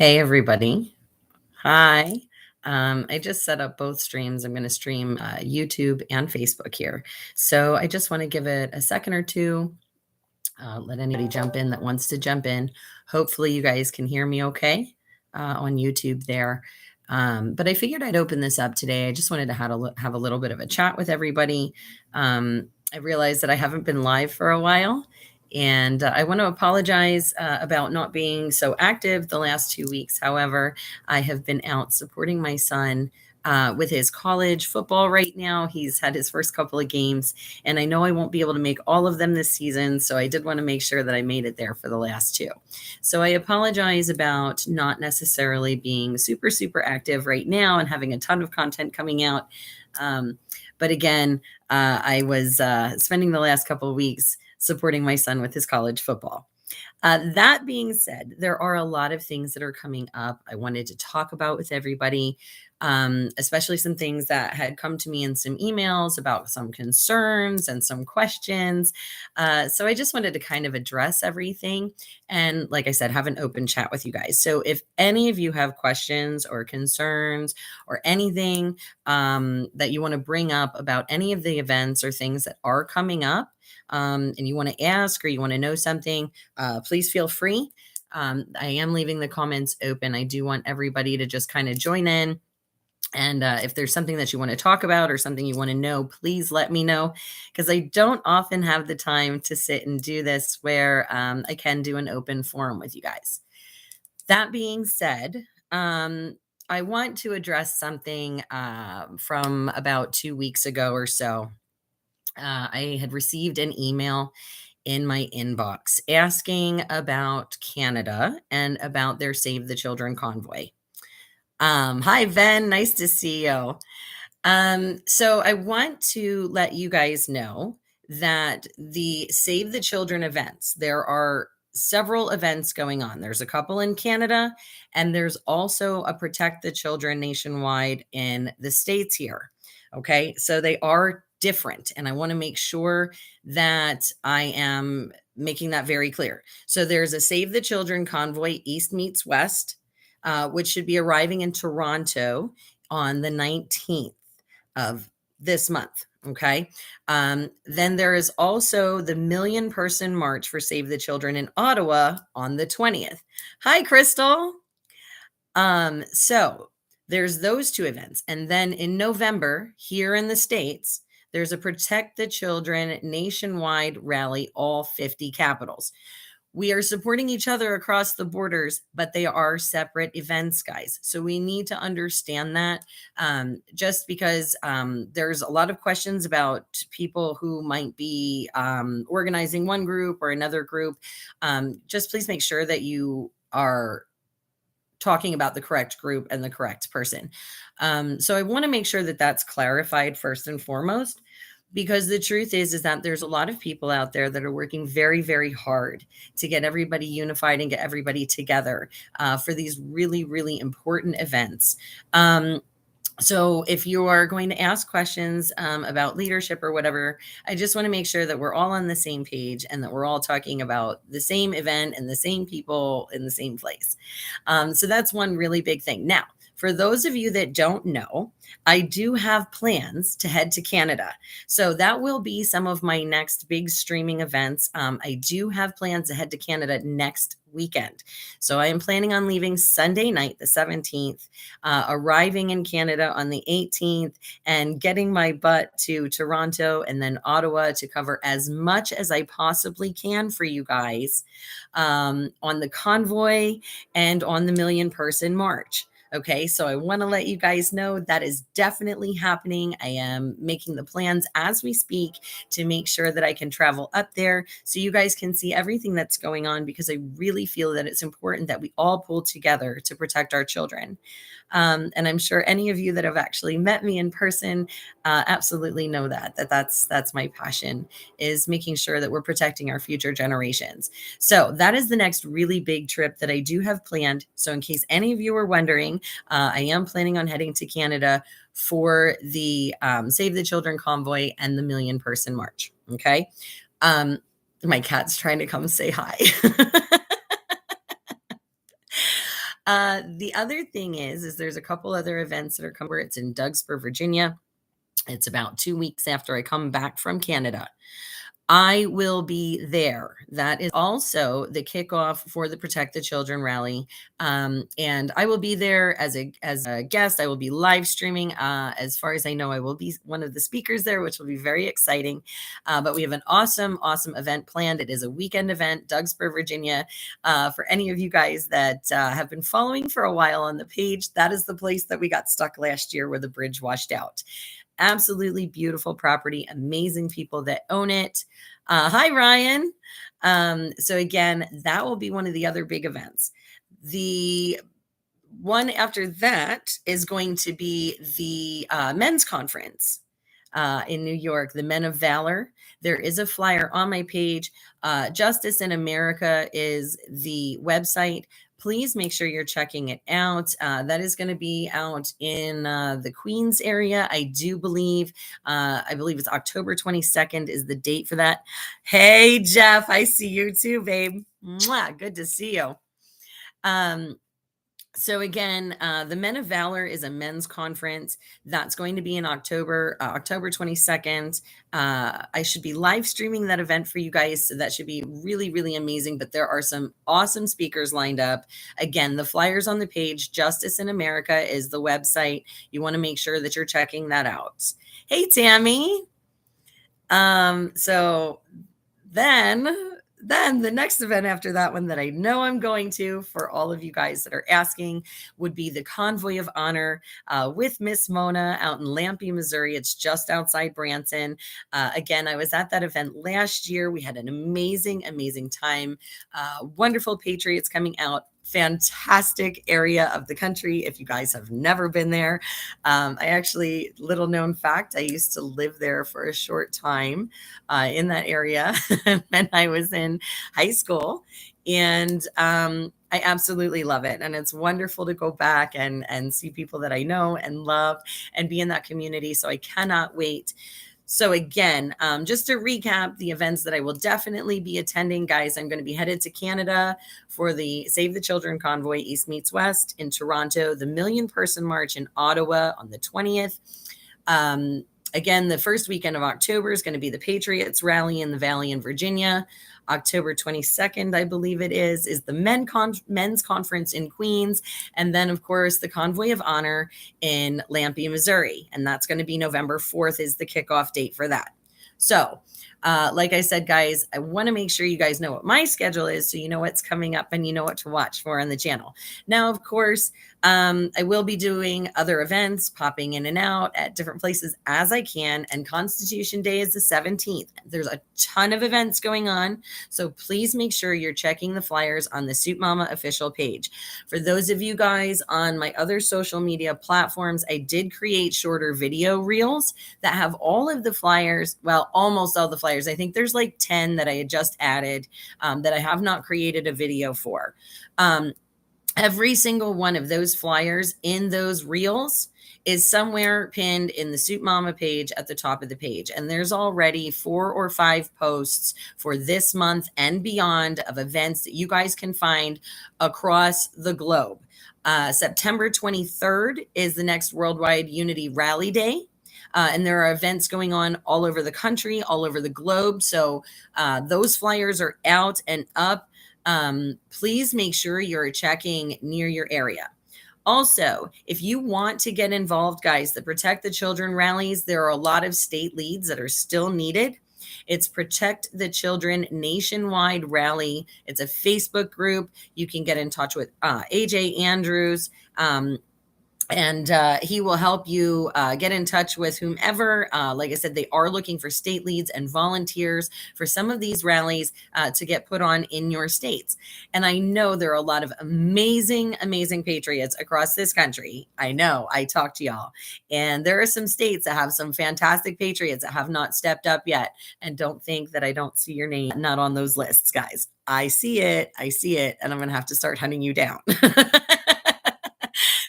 Hey, everybody. Hi. I just set up both streams. I'm going to stream YouTube and Facebook here. So I just want to give it a second or two. Let anybody jump in that wants to jump in. Hopefully, you guys can hear me okay on YouTube there. But I figured I'd open this up today. I just wanted to have a little bit of a chat with everybody. I realized that I haven't been live for a while. And I want to apologize about not being so active the last 2 weeks. However, I have been out supporting my son with his college football right now. He's had his first couple of games, and I know I won't be able to make all of them this season. So I did want to make sure that I made it there for the last two. So I apologize about not necessarily being super, super active right now and having a ton of content coming out. But again, I was spending the last couple of weeks supporting my son with his college football. That being said, there are a lot of things that are coming up I wanted to talk about with everybody, especially some things that had come to me in some emails about some concerns and some questions. So I just wanted to kind of address everything. And like I said, have an open chat with you guys. So if any of you have questions or concerns or anything that you want to bring up about any of the events or things that are coming up, and you want to ask or you want to know something, please feel free. I am leaving the comments open. I do want everybody to just kind of join in. And if there's something that you want to talk about or something you want to know, please let me know, because I don't often have the time to sit and do this where I can do an open forum with you guys. That being said, I want to address something from about 2 weeks ago or so. I had received an email in my inbox asking about Canada and about their Save the Children convoy. Hi, Ven. Nice to see you. So I want to let you guys know that the Save the Children events, there are several events going on. There's a couple in Canada, and there's also a Protect the Children nationwide in the States here. Okay, so they are different, and I want to make sure that I am making that very clear. So there's a Save the Children convoy, East meets West, which should be arriving in Toronto on the 19th of this month. Okay. Then there is also the Million Person March for Save the Children in Ottawa on the 20th. Hi, Crystal. So there's those two events. And then in November, here in the States, there's a Protect the Children nationwide rally, all 50 capitals. We are supporting each other across the borders, but they are separate events, guys. So we need to understand that, just because there's a lot of questions about people who might be organizing one group or another group. Just please make sure that you are talking about the correct group and the correct person. So I want to make sure that that's clarified first and foremost, because the truth is that there's a lot of people out there that are working very, very hard to get everybody unified and get everybody together for these really, really important events. So if you are going to ask questions about leadership or whatever, I just want to make sure that we're all on the same page and that we're all talking about the same event and the same people in the same place. So that's one really big thing. Now, for those of you that don't know, I do have plans to head to Canada. So that will be some of my next big streaming events. I do have plans to head to Canada next weekend. So I am planning on leaving Sunday night, the 17th, arriving in Canada on the 18th, and getting my butt to Toronto and then Ottawa to cover as much as I possibly can for you guys on the convoy and on the Million Person March. Okay, so I want to let you guys know that is definitely happening. I am making the plans as we speak to make sure that I can travel up there so you guys can see everything that's going on, because I really feel that it's important that we all pull together to protect our children. And I'm sure any of you that have actually met me in person absolutely know that's my passion, is making sure that we're protecting our future generations. So that is the next really big trip that I do have planned. So in case any of you are wondering, I am planning on heading to Canada for the Save the Children convoy and the Million Person March. Okay. My cat's trying to come say hi. The other thing is there's a couple other events that are coming where it's in Douglasburg, Virginia. It's about 2 weeks after I come back from Canada. I will be there. That is also the kickoff for the Protect the Children rally. And I will be there as a guest. I will be live streaming. As far as I know, I will be one of the speakers there, which will be very exciting. But we have an awesome, awesome event planned. It is a weekend event, Douglasburg, Virginia. For any of you guys that have been following for a while on the page, that is the place that we got stuck last year where the bridge washed out. Absolutely beautiful property, amazing people that own it. Hi, Ryan. So again, that will be one of the other big events. The one after that is going to be the men's conference in New York, the Men of Valor. There is a flyer on my page. Justice in America is the website. Please make sure you're checking it out. That is going to be out in the Queens area. I do believe, I believe it's October 22nd is the date for that. Hey, Jeff, I see you too, babe. Mwah, good to see you. So again, the Men of Valor is a men's conference that's going to be in October, October 22nd. I should be live streaming that event for you guys. So that should be really, really amazing. But there are some awesome speakers lined up. Again, the flyers on the page, Justice in America is the website. You want to make sure that you're checking that out. Hey, Tammy. So then the next event after that one that I know I'm going to, for all of you guys that are asking, would be the Convoy of Honor with Miss Mona out in Lampe, Missouri. It's just outside Branson. Again, I was at that event last year. We had an amazing, amazing time. Wonderful patriots coming out. Fantastic area of the country. If you guys have never been there, I actually, little known fact, I used to live there for a short time in that area when I was in high school. And I absolutely love it. And it's wonderful to go back and see people that I know and love and be in that community. So I cannot wait. So again, just to recap the events that I will definitely be attending, guys, I'm going to be headed to Canada for the Save the Children Convoy East Meets West in Toronto, the Million Person March in Ottawa on the 20th. Again, the first weekend of October is going to be the Patriots Rally in the Valley in Virginia. October 22nd, I believe it is the men's conference in Queens. And then, of course, the Convoy of Honor in Lampe, Missouri. And that's going to be November 4th is the kickoff date for that. So, like I said, guys, I want to make sure you guys know what my schedule is so you know what's coming up and you know what to watch for on the channel. Now, of course, I will be doing other events, popping in and out at different places as I can. And Constitution Day is the 17th. There's a ton of events going on. So please make sure you're checking the flyers on the Soup Mama official page. For those of you guys on my other social media platforms, I did create shorter video reels that have all of the flyers, well, almost all the flyers. I think there's like 10 that I had just added that I have not created a video for. Every single one of those flyers in those reels is somewhere pinned in the Soup Mama page at the top of the page. And there's already 4 or 5 posts for this month and beyond of events that you guys can find across the globe. September 23rd is the next Worldwide Unity Rally Day. And there are events going on all over the country, all over the globe. So those flyers are out and up. Please make sure you're checking near your area. Also, if you want to get involved, guys, the Protect the Children rallies, there are a lot of state leads that are still needed. It's Protect the Children Nationwide Rally. It's a Facebook group. You can get in touch with AJ Andrews. And he will help you get in touch with whomever. Like I said, they are looking for state leads and volunteers for some of these rallies to get put on in your states. And I know there are a lot of amazing, amazing patriots across this country. I know, I talked to y'all. And there are some states that have some fantastic patriots that have not stepped up yet. And don't think that I don't see your name not on those lists, guys. I see it. And I'm going to have to start hunting you down.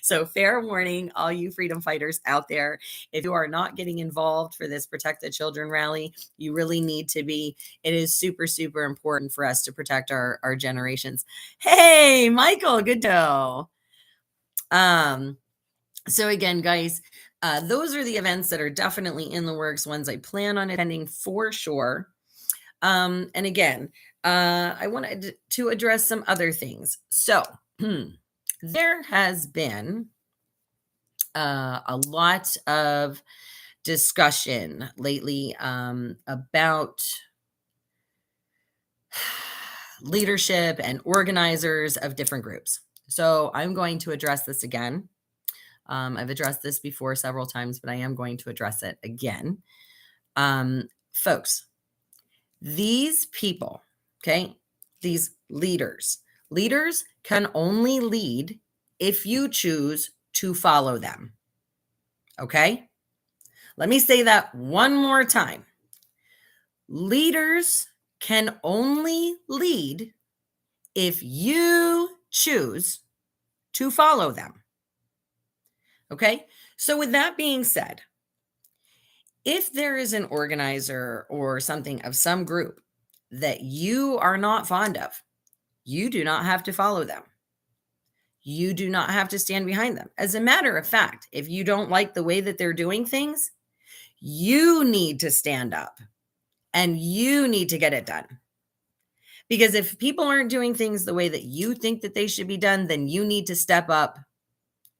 So fair warning, all you freedom fighters out there, if you are not getting involved for this Protect the Children rally, you really need to be. It is super, super important for us to protect our generations. Hey, Michael, good to know. So again, guys, those are the events that are definitely in the works, ones I plan on attending for sure. And again, I wanted to address some other things. So there has been a lot of discussion lately about leadership and organizers of different groups. So I'm going to address this again. I've addressed this before several times, but I am going to address it again. Folks, these people, okay, these leaders can only lead if you choose to follow them. Okay? Let me say that one more time. Leaders can only lead if you choose to follow them. Okay? So, with that being said, if there is an organizer or something of some group that you are not fond of, you do not have to follow them. You do not have to stand behind them. As a matter of fact, if you don't like the way that they're doing things, you need to stand up and you need to get it done. Because if people aren't doing things the way that you think that they should be done, then you need to step up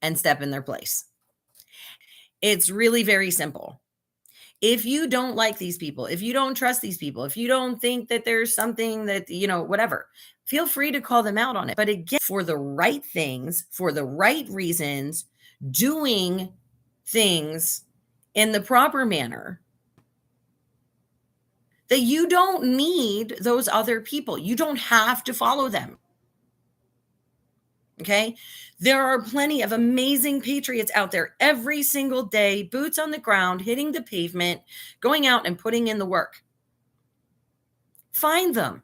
and step in their place. It's really very simple. If you don't like these people, if you don't trust these people, if you don't think that there's something that, whatever, feel free to call them out on it. But again, for the right things, for the right reasons, doing things in the proper manner, that you don't need those other people. You don't have to follow them. Okay. There are plenty of amazing patriots out there every single day, boots on the ground, hitting the pavement, going out and putting in the work. Find them.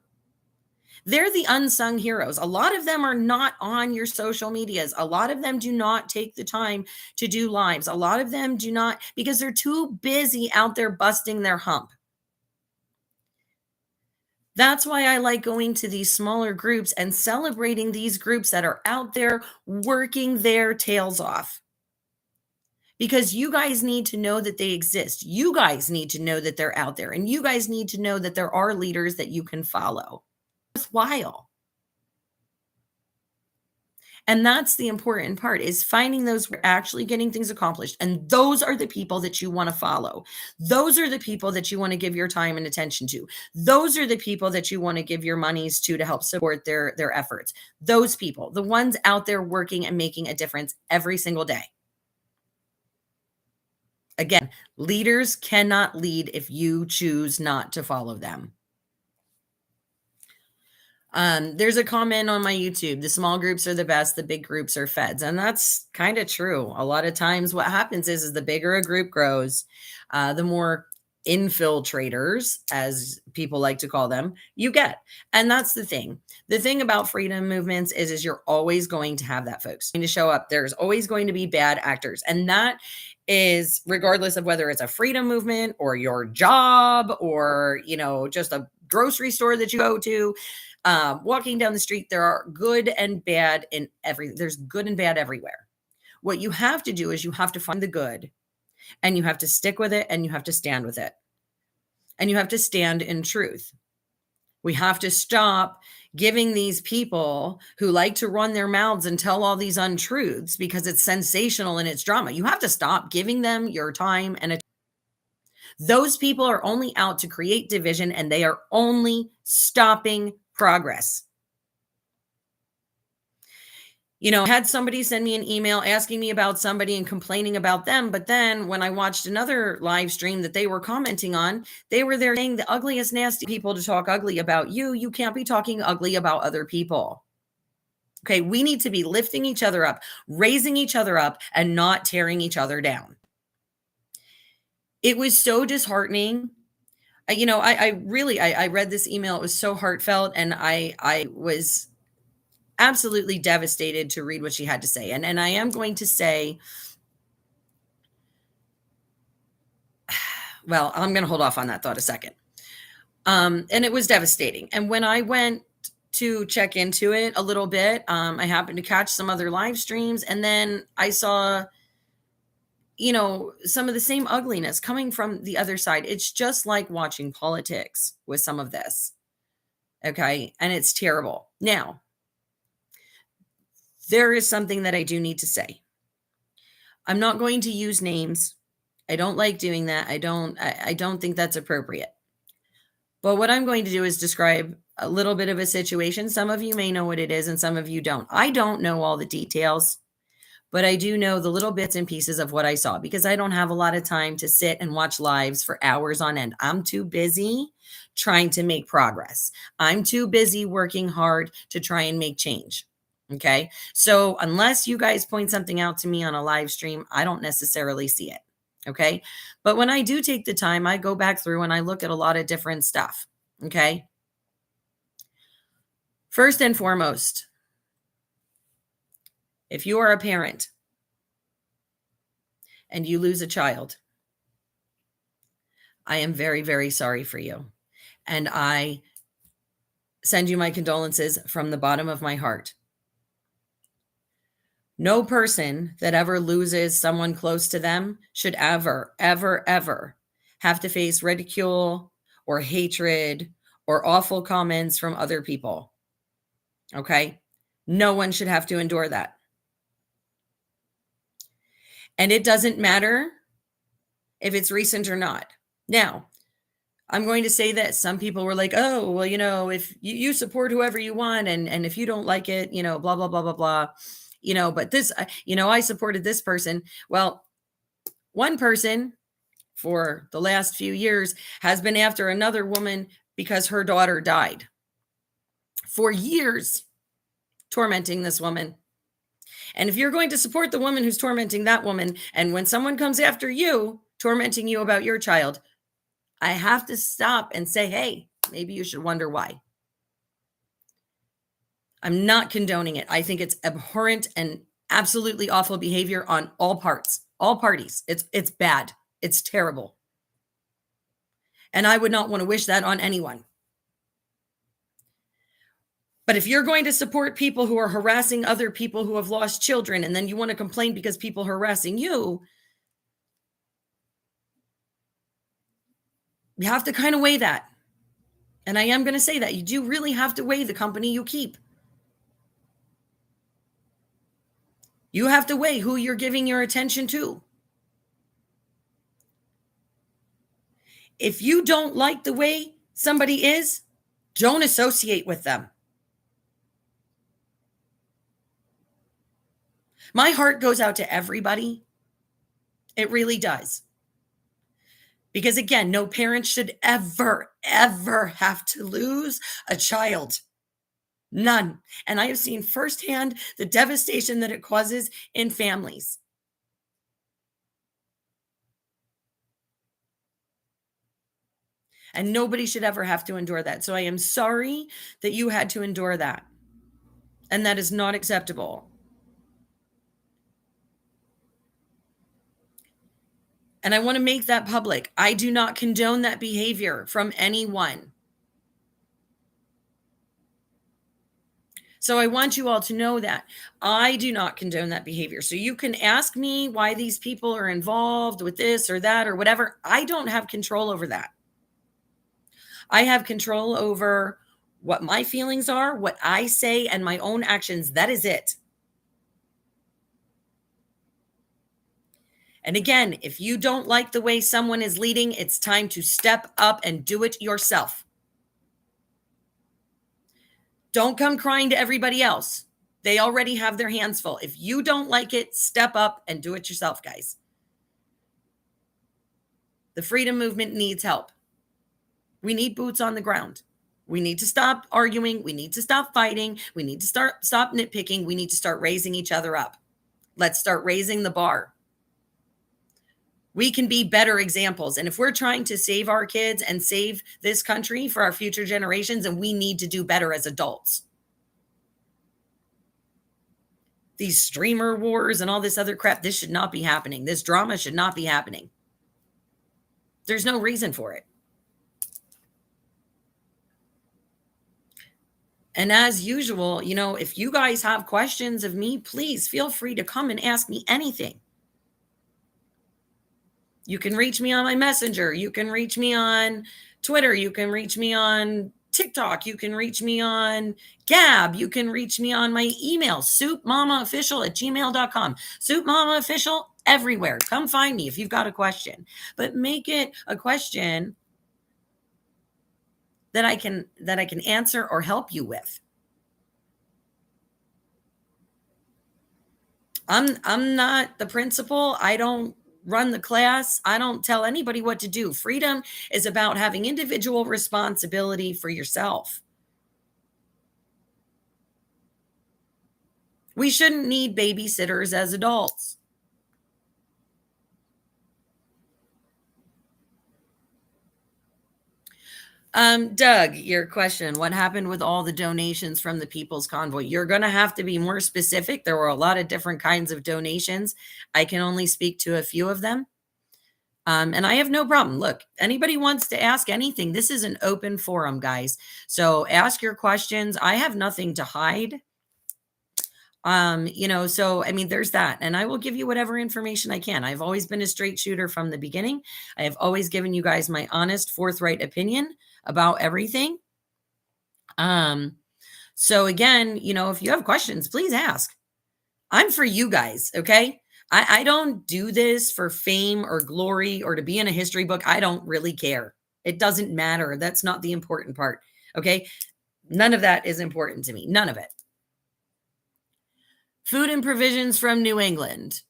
They're the unsung heroes. A lot of them are not on your social medias. A lot of them do not take the time to do lives. A lot of them do not, because they're too busy out there busting their hump. That's why I like going to these smaller groups and celebrating these groups that are out there working their tails off. Because you guys need to know that they exist. You guys need to know that they're out there. And you guys need to know that there are leaders that you can follow. It's worthwhile. And that's the important part, is finding those who are actually getting things accomplished. And those are the people that you want to follow. Those are the people that you want to give your time and attention to. Those are the people that you want to give your monies to help support their efforts. Those people, the ones out there working and making a difference every single day. Again, leaders cannot lead if you choose not to follow them. There's a comment on my YouTube, the small groups are the best, the big groups are feds. And that's kind of true. A lot of times what happens is the bigger a group grows, the more infiltrators, as people like to call them, you get. And that's the thing. The thing about freedom movements is you're always going to have that, folks, going to show up. There's always going to be bad actors. And that is regardless of whether it's a freedom movement or your job or, just a grocery store that you go to. Walking down the street, there are good and bad in there's good and bad everywhere. What you have to do is you have to find the good and you have to stick with it and you have to stand with it. And you have to stand in truth. We have to stop giving these people who like to run their mouths and tell all these untruths because it's sensational and it's drama. You have to stop giving them your time and attention. Those people are only out to create division and they are only stopping progress. I had somebody send me an email asking me about somebody and complaining about them. But then when I watched another live stream that they were commenting on, they were there saying the ugliest, nasty people to talk ugly about you. You can't be talking ugly about other people. Okay, we need to be lifting each other up, raising each other up, and not tearing each other down. It was so disheartening. I read this email. It was so heartfelt. And I was absolutely devastated to read what she had to say. And I am going to say, well, I'm going to hold off on that thought a second. And it was devastating. And when I went to check into it a little bit. I happened to catch some other live streams, and then I saw, some of the same ugliness coming from the other side. It's just like watching politics with some of this. Okay. And it's terrible. Now, there is something that I do need to say. I'm not going to use names. I don't like doing that. I don't think that's appropriate. But what I'm going to do is describe a little bit of a situation. Some of you may know what it is and some of you don't. I don't know all the details, but I do know the little bits and pieces of what I saw because I don't have a lot of time to sit and watch lives for hours on end. I'm too busy trying to make progress. I'm too busy working hard to try and make change. Okay. So unless you guys point something out to me on a live stream, I don't necessarily see it. Okay. But when I do take the time, I go back through and I look at a lot of different stuff. Okay. First and foremost, if you are a parent and you lose a child, I am very, very sorry for you. And I send you my condolences from the bottom of my heart. No person that ever loses someone close to them should ever, ever, ever have to face ridicule or hatred or awful comments from other people. Okay? No one should have to endure that. And it doesn't matter if it's recent or not. Now, I'm going to say that some people were like, oh, well, if you support whoever you want, and if you don't like it, blah, blah, blah, blah, blah, but this, I supported this person. Well, one person for the last few years has been after another woman because her daughter died. For years, tormenting this woman. And if you're going to support the woman who's tormenting that woman, and when someone comes after you, tormenting you about your child, I have to stop and say, hey, maybe you should wonder why. I'm not condoning it. I think it's abhorrent and absolutely awful behavior on all parties. It's bad. It's terrible. And I would not want to wish that on anyone. But if you're going to support people who are harassing other people who have lost children, and then you want to complain because people are harassing you, you have to kind of weigh that. And I am going to say that you do really have to weigh the company you keep. You have to weigh who you're giving your attention to. If you don't like the way somebody is, don't associate with them. My heart goes out to everybody. It really does. Because again, no parent should ever, ever have to lose a child. None. And I have seen firsthand the devastation that it causes in families. And nobody should ever have to endure that. So I am sorry that you had to endure that. And that is not acceptable. And I want to make that public. I do not condone that behavior from anyone. So I want you all to know that I do not condone that behavior. So you can ask me why these people are involved with this or that or whatever. I don't have control over that. I have control over what my feelings are, what I say, and my own actions. That is it. And again, if you don't like the way someone is leading, it's time to step up and do it yourself. Don't come crying to everybody else. They already have their hands full. If you don't like it, step up and do it yourself, guys. The freedom movement needs help. We need boots on the ground. We need to stop arguing. We need to stop fighting. We need to stop nitpicking. We need to start raising each other up. Let's start raising the bar. We can be better examples. And if we're trying to save our kids and save this country for our future generations, and we need to do better as adults. These streamer wars and all this other crap, this should not be happening. This drama should not be happening. There's no reason for it. And as usual, if you guys have questions of me, please feel free to come and ask me anything. You can reach me on my messenger. You can reach me on Twitter. You can reach me on TikTok. You can reach me on Gab. You can reach me on my email, soupmamaofficial@gmail.com. Soupmamaofficial everywhere. Come find me if you've got a question, but make it a question that I can answer or help you with. I'm not the principal. I don't run the class. I don't tell anybody what to do. Freedom is about having individual responsibility for yourself. We shouldn't need babysitters as adults. Doug, your question, what happened with all the donations from the People's Convoy? You're going to have to be more specific. There were a lot of different kinds of donations. I can only speak to a few of them. And I have no problem. Look, anybody wants to ask anything. This is an open forum, guys. So ask your questions. I have nothing to hide. So I mean, there's that. And I will give you whatever information I can. I've always been a straight shooter from the beginning. I have always given you guys my honest, forthright opinion about everything. So again, if you have questions, please ask. I'm for you guys, okay? I don't do this for fame or glory or to be in a history book. I don't really care. It doesn't matter. That's not the important part, okay? None of that is important to me. None of it. Food and provisions from New England.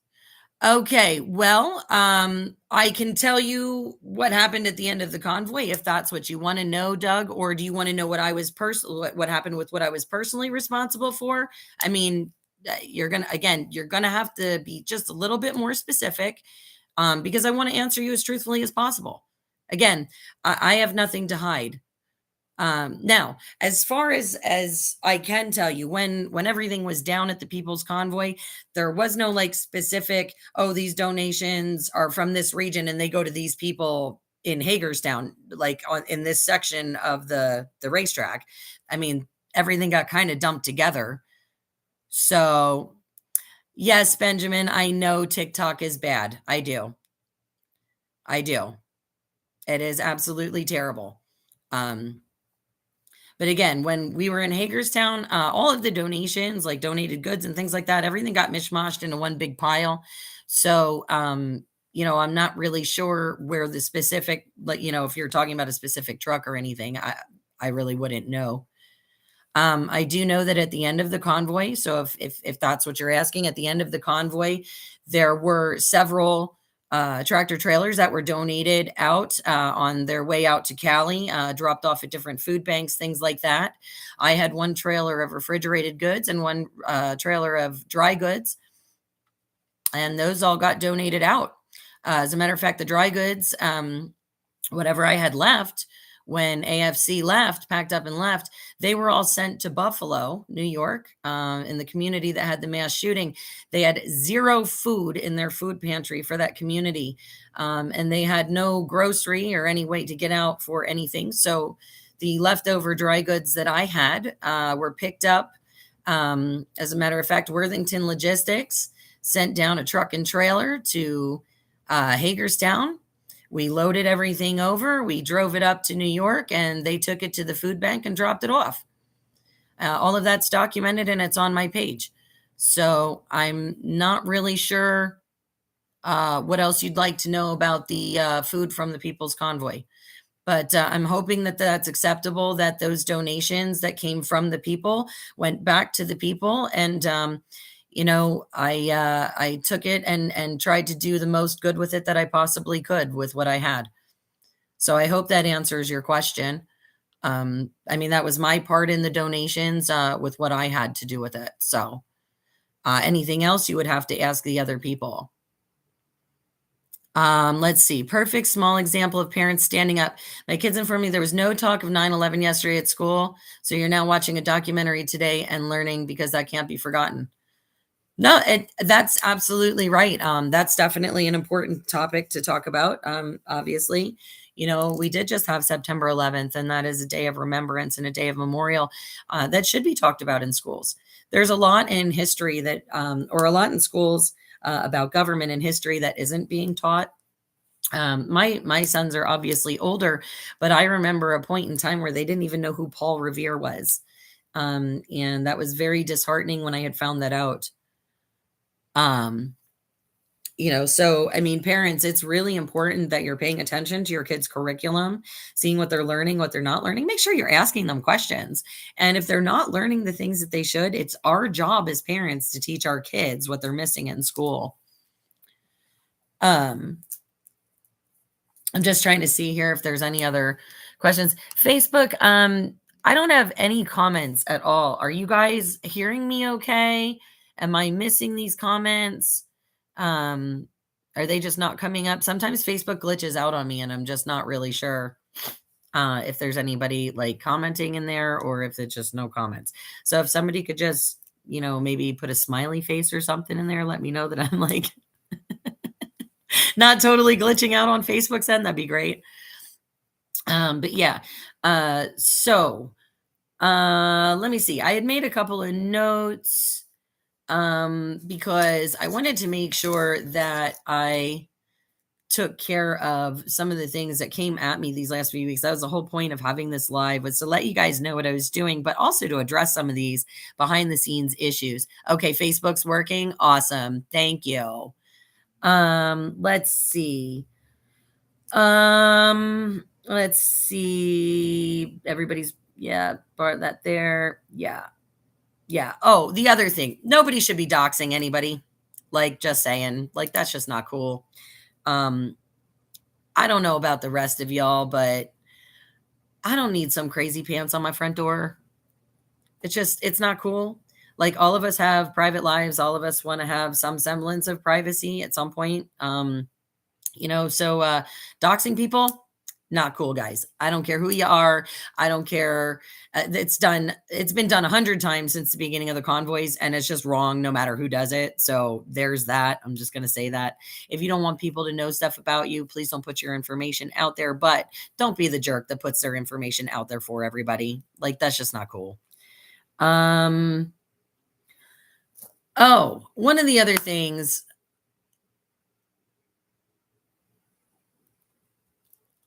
Okay, well, I can tell you what happened at the end of the convoy if that's what you want to know, Doug, or do you want to know what what happened with what I was personally responsible for? I mean, you're going to have to be just a little bit more specific, because I want to answer you as truthfully as possible. Again, I have nothing to hide. Now, as far as I can tell you, when everything was down at the People's Convoy, there was no like specific, oh, these donations are from this region and they go to these people in Hagerstown, like in this section of the racetrack. I mean, everything got kind of dumped together. So, yes, Benjamin, I know TikTok is bad. I do. It is absolutely terrible. But again, when we were in Hagerstown, all of the donations, like donated goods and things like that, everything got mishmashed into one big pile. So, I'm not really sure where the specific, like, if you're talking about a specific truck or anything, I really wouldn't know. I do know that at the end of the convoy, so if that's what you're asking, at the end of the convoy, there were several tractor trailers that were donated out on their way out to Cali, dropped off at different food banks, things like that. I had one trailer of refrigerated goods and one trailer of dry goods, and those all got donated out. As a matter of fact, the dry goods, whatever I had left, when AFC left, packed up and left, they were all sent to Buffalo, New York, in the community that had the mass shooting. They had zero food in their food pantry for that community, and they had no grocery or any way to get out for anything. So the leftover dry goods that I had were picked up. As a matter of fact, Worthington Logistics sent down a truck and trailer to Hagerstown. We loaded everything over. We drove it up to New York, and they took it to the food bank and dropped it off. All of that's documented, and it's on my page. So I'm not really sure what else you'd like to know about the food from the People's Convoy. But I'm hoping that that's acceptable, that those donations that came from the people went back to the people. And I took it and tried to do the most good with it that I possibly could with what I had. So I hope that answers your question. That was my part in the donations with what I had to do with it. So anything else you would have to ask the other people. Let's see. Perfect small example of parents standing up. My kids informed me there was no talk of 9/11 yesterday at school. So you're now watching a documentary today and learning because that can't be forgotten. No, that's absolutely right. That's definitely an important topic to talk about. Obviously, We did just have September 11th, and that is a day of remembrance and a day of memorial that should be talked about in schools. There's a lot in history that, or a lot in schools about government and history that isn't being taught. My sons are obviously older, but I remember a point in time where they didn't even know who Paul Revere was. And that was very disheartening when I had found that out. So I mean, parents, it's really important that you're paying attention to your kids' curriculum, seeing what they're learning, what they're not learning. Make sure you're asking them questions. And if they're not learning the things that they should, it's our job as parents to teach our kids what they're missing in school. I'm just trying to see here if there's any other questions. Facebook, I don't have any comments at all. Are you guys hearing me okay? Am I missing these comments? Are they just not coming up? Sometimes Facebook glitches out on me and I'm just not really sure if there's anybody like commenting in there or if it's just no comments. So if somebody could just, maybe put a smiley face or something in there, let me know that I'm like not totally glitching out on Facebook's end. That'd be great. But yeah, so let me see. I had made a couple of notes because I wanted to make sure that I took care of some of the things that came at me these last few weeks. That was the whole point of having this live, was to let you guys know what I was doing, but also to address some of these behind the scenes issues. Okay, Facebook's working. Awesome. Thank you. Let's see. Let's see. Everybody's, part that there. Yeah. Yeah. Oh, the other thing, nobody should be doxing anybody. Like, just saying, like, that's just not cool. I don't know about the rest of y'all, but I don't need some crazy pants on my front door. It's not cool. Like, all of us have private lives. All of us want to have some semblance of privacy at some point. So doxing people, not cool, guys. I don't care who you are. I don't care. It's been done 100 times since the beginning of the convoys, and it's just wrong no matter who does it. So there's that. I'm just going to say that. If you don't want people to know stuff about you, please don't put your information out there, but don't be the jerk that puts their information out there for everybody. Like, that's just not cool. One of the other things,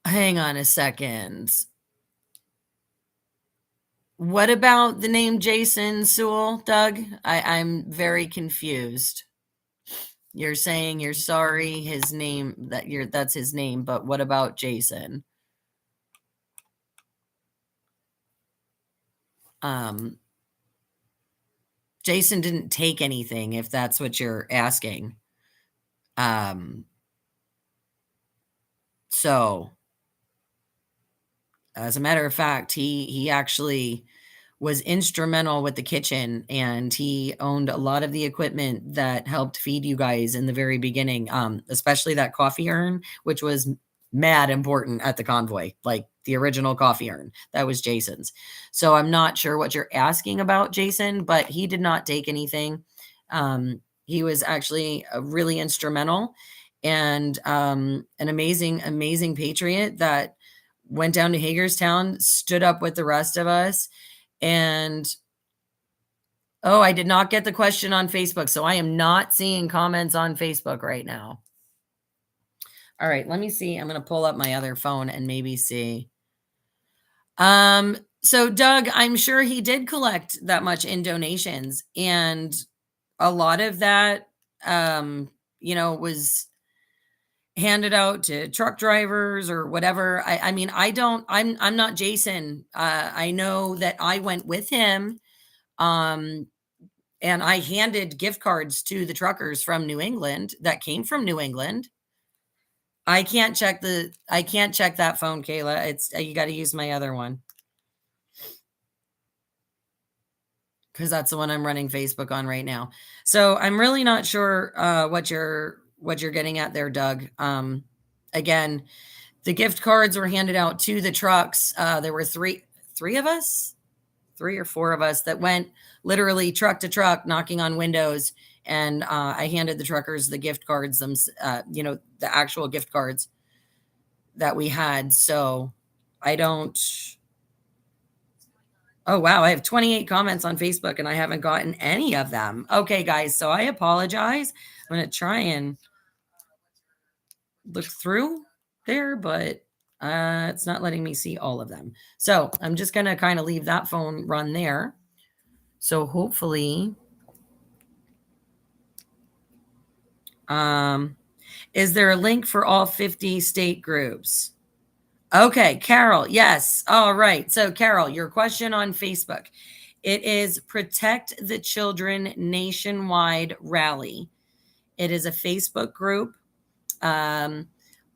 hang on a second. What about the name Jason Sewell, Doug? I'm very confused. You're saying you're sorry his name, that's his name, but what about Jason? Jason didn't take anything, if that's what you're asking. So as a matter of fact, he actually was instrumental with the kitchen, and he owned a lot of the equipment that helped feed you guys in the very beginning, especially that coffee urn, which was mad important at the convoy, like the original coffee urn. That was Jason's. So I'm not sure what you're asking about, Jason, but he did not take anything. He was actually really instrumental and an amazing, amazing patriot that went down to Hagerstown, stood up with the rest of us. And I did not get the question on Facebook, so I am not seeing comments on Facebook right now. All right, let me see. I'm going to pull up my other phone and maybe see. So Doug, I'm sure he did collect that much in donations, and a lot of that, was handed out to truck drivers or whatever. I'm not Jason. I know that I went with him. And I handed gift cards to the truckers from New England that came from New England. I can't check that phone, Kayla. You got to use my other one, because that's the one I'm running Facebook on right now. So I'm really not sure what you're getting at there, Doug. Again, the gift cards were handed out to the trucks. There were three of us, 3 or 4 of us that went literally truck to truck, knocking on windows. And I handed the truckers the gift cards, the actual gift cards. that we had. So I don't. Oh, wow. I have 28 comments on Facebook and I haven't gotten any of them. Okay, guys. So I apologize. I'm going to try and look through there, but it's not letting me see all of them. So I'm just going to kind of leave that phone run there. So hopefully, is there a link for all 50 state groups? Okay, Carol. Yes. All right. So, Carol, your question on Facebook. It is Protect the Children Nationwide Rally. It is a Facebook group. On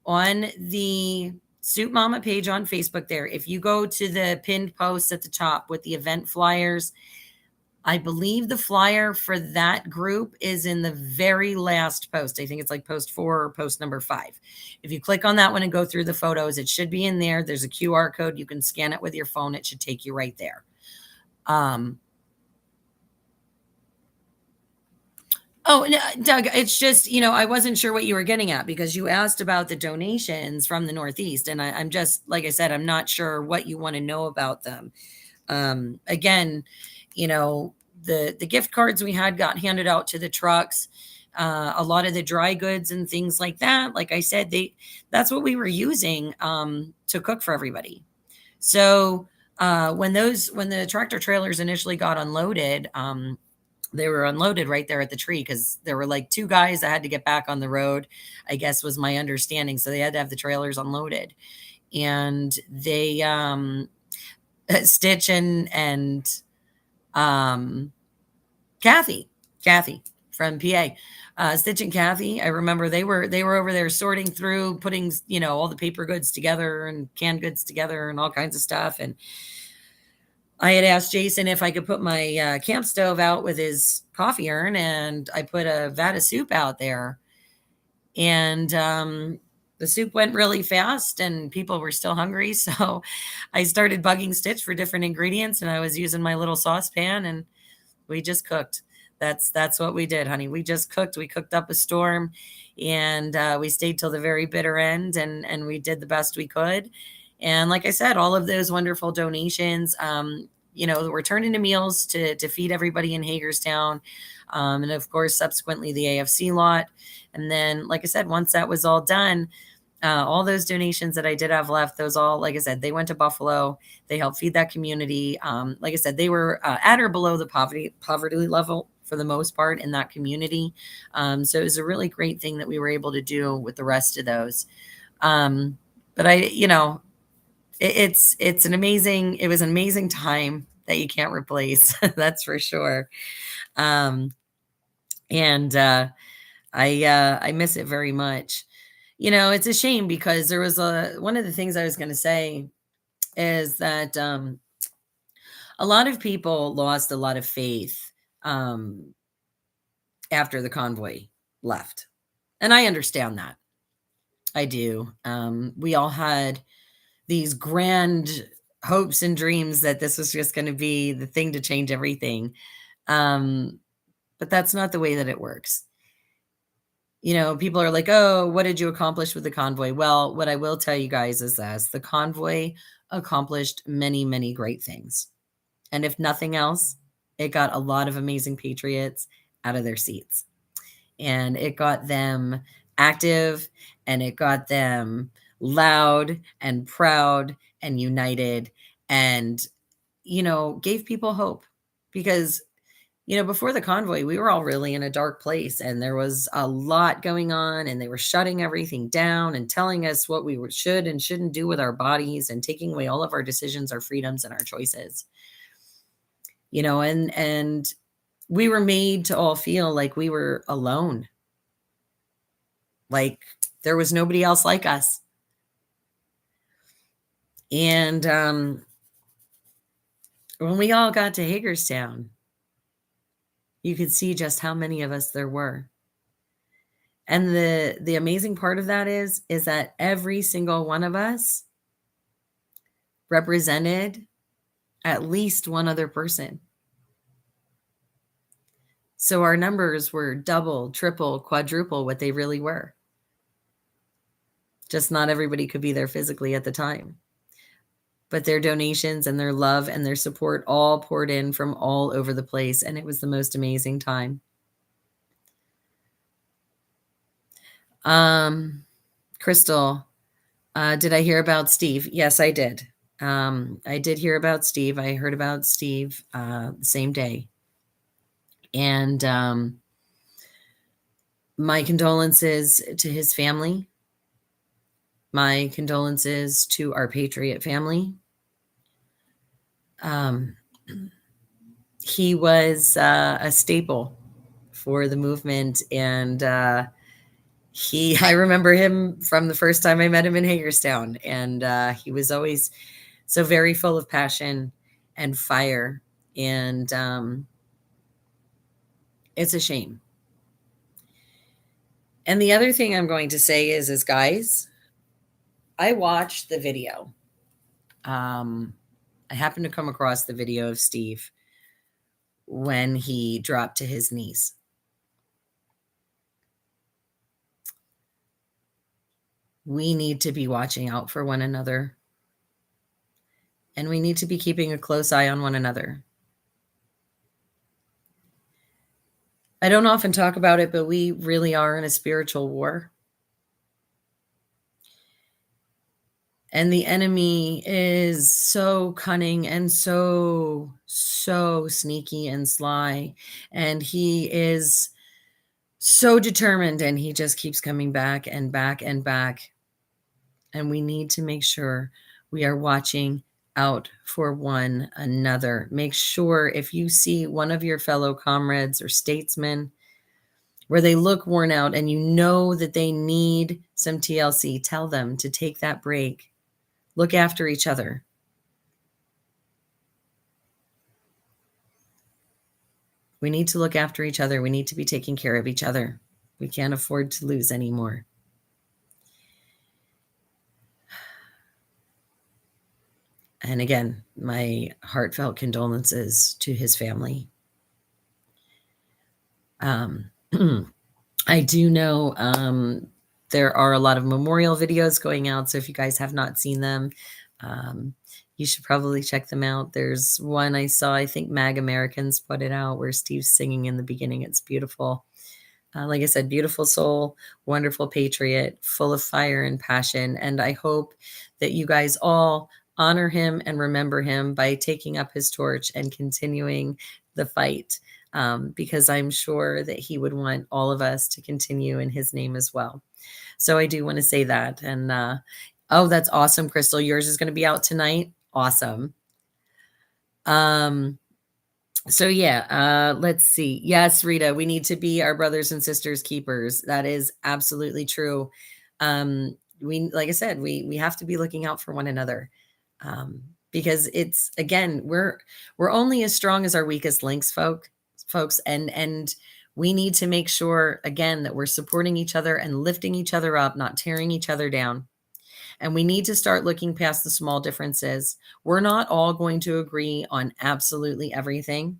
the Soup Mama page on Facebook there, if you go to the pinned post at the top with the event flyers, I believe the flyer for that group is in the very last post. I think it's like post 4 or post number 5. If you click on that one and go through the photos, it should be in there. There's a QR code. You can scan it with your phone. It should take you right there. Oh, no, Doug, it's just, I wasn't sure what you were getting at because you asked about the donations from the Northeast. And I'm just, like I said, I'm not sure what you want to know about them. Again, the gift cards we had got handed out to the trucks. A lot of the dry goods and things like that. Like I said, that's what we were using to cook for everybody. So when the tractor trailers initially got unloaded, they were unloaded right there at the tree because there were like 2 guys that had to get back on the road, I guess was my understanding. So they had to have the trailers unloaded. And they Stitch and Kathy from PA, Stitch and Kathy. I remember they were over there sorting through, putting all the paper goods together and canned goods together and all kinds of stuff. And I had asked Jason if I could put my camp stove out with his coffee urn, and I put a vat of soup out there. And the soup went really fast and people were still hungry. So I started bugging Stitch for different ingredients, and I was using my little saucepan and we just cooked. That's what we did, honey. We just cooked. We cooked up a storm, and we stayed till the very bitter end, and we did the best we could. And like I said, all of those wonderful donations, were turned into meals to feed everybody in Hagerstown. And of course, subsequently the AFC lot. And then, like I said, once that was all done, all those donations that I did have left, those all, like I said, they went to Buffalo. They helped feed that community. Like I said, they were at or below the poverty level for the most part in that community. So it was a really great thing that we were able to do with the rest of those. But it was an amazing time that you can't replace. That's for sure. And I miss it very much. It's a shame because there was one of the things I was going to say is that a lot of people lost a lot of faith after the convoy left. And I understand that. I do. We all had these grand hopes and dreams that this was just going to be the thing to change everything. But that's not the way that it works. People are like, oh, what did you accomplish with the convoy? Well, what I will tell you guys is this: the convoy accomplished many, many great things. And if nothing else, it got a lot of amazing patriots out of their seats. And it got them active, and it got them loud and proud and united, and, gave people hope. Because before the convoy, we were all really in a dark place and there was a lot going on, and they were shutting everything down and telling us what we should and shouldn't do with our bodies and taking away all of our decisions, our freedoms, and our choices. And we were made to all feel like we were alone. Like there was nobody else like us. And when we all got to Hagerstown, you could see just how many of us there were. And the amazing part of that is that every single one of us represented at least one other person. So our numbers were double, triple, quadruple what they really were. Just not everybody could be there physically at the time. But their donations and their love and their support all poured in from all over the place, and it was the most amazing time. Crystal, did I hear about Steve? Yes, I did. I did hear about Steve. I heard about Steve the same day. And my condolences to his family. My condolences to our Patriot family. He was a staple for the movement, and I remember him from the first time I met him in Hagerstown, and he was always so very full of passion and fire, and it's a shame. And the other thing I'm going to say is guys, I watched the video. I happened to come across the video of Steve when he dropped to his knees. We need to be watching out for one another. And we need to be keeping a close eye on one another. I don't often talk about it, but we really are in a spiritual war. And the enemy is so cunning and so sneaky and sly. And he is so determined, and he just keeps coming back and back and back. And we need to make sure we are watching out for one another. Make sure if you see one of your fellow comrades or statesmen where they look worn out and you know that they need some TLC, tell them to take that break. Look after each other. We need to look after each other. We need to be taking care of each other. We can't afford to lose anymore. And again, my heartfelt condolences to his family. I do know there are a lot of memorial videos going out. So if you guys have not seen them, you should probably check them out. There's one I saw, I think Mag Americans put it out, where Steve's singing in the beginning. It's beautiful. Like I said, beautiful soul, wonderful patriot, full of fire and passion. And I hope that you guys all honor him and remember him by taking up his torch and continuing the fight, because I'm sure that he would want all of us to continue in his name as well. So I do want to say that. And oh, that's awesome, Crystal. Yours is going to be out tonight. Awesome. So yeah, let's see. Yes, Rita, we need to be our brothers and sisters keepers. That is absolutely true. Like I said, we have to be looking out for one another. Because it's, again, we're only as strong as our weakest links, folks. And we need to make sure, again, that we're supporting each other and lifting each other up, not tearing each other down. And we need to start looking past the small differences. We're not all going to agree on absolutely everything,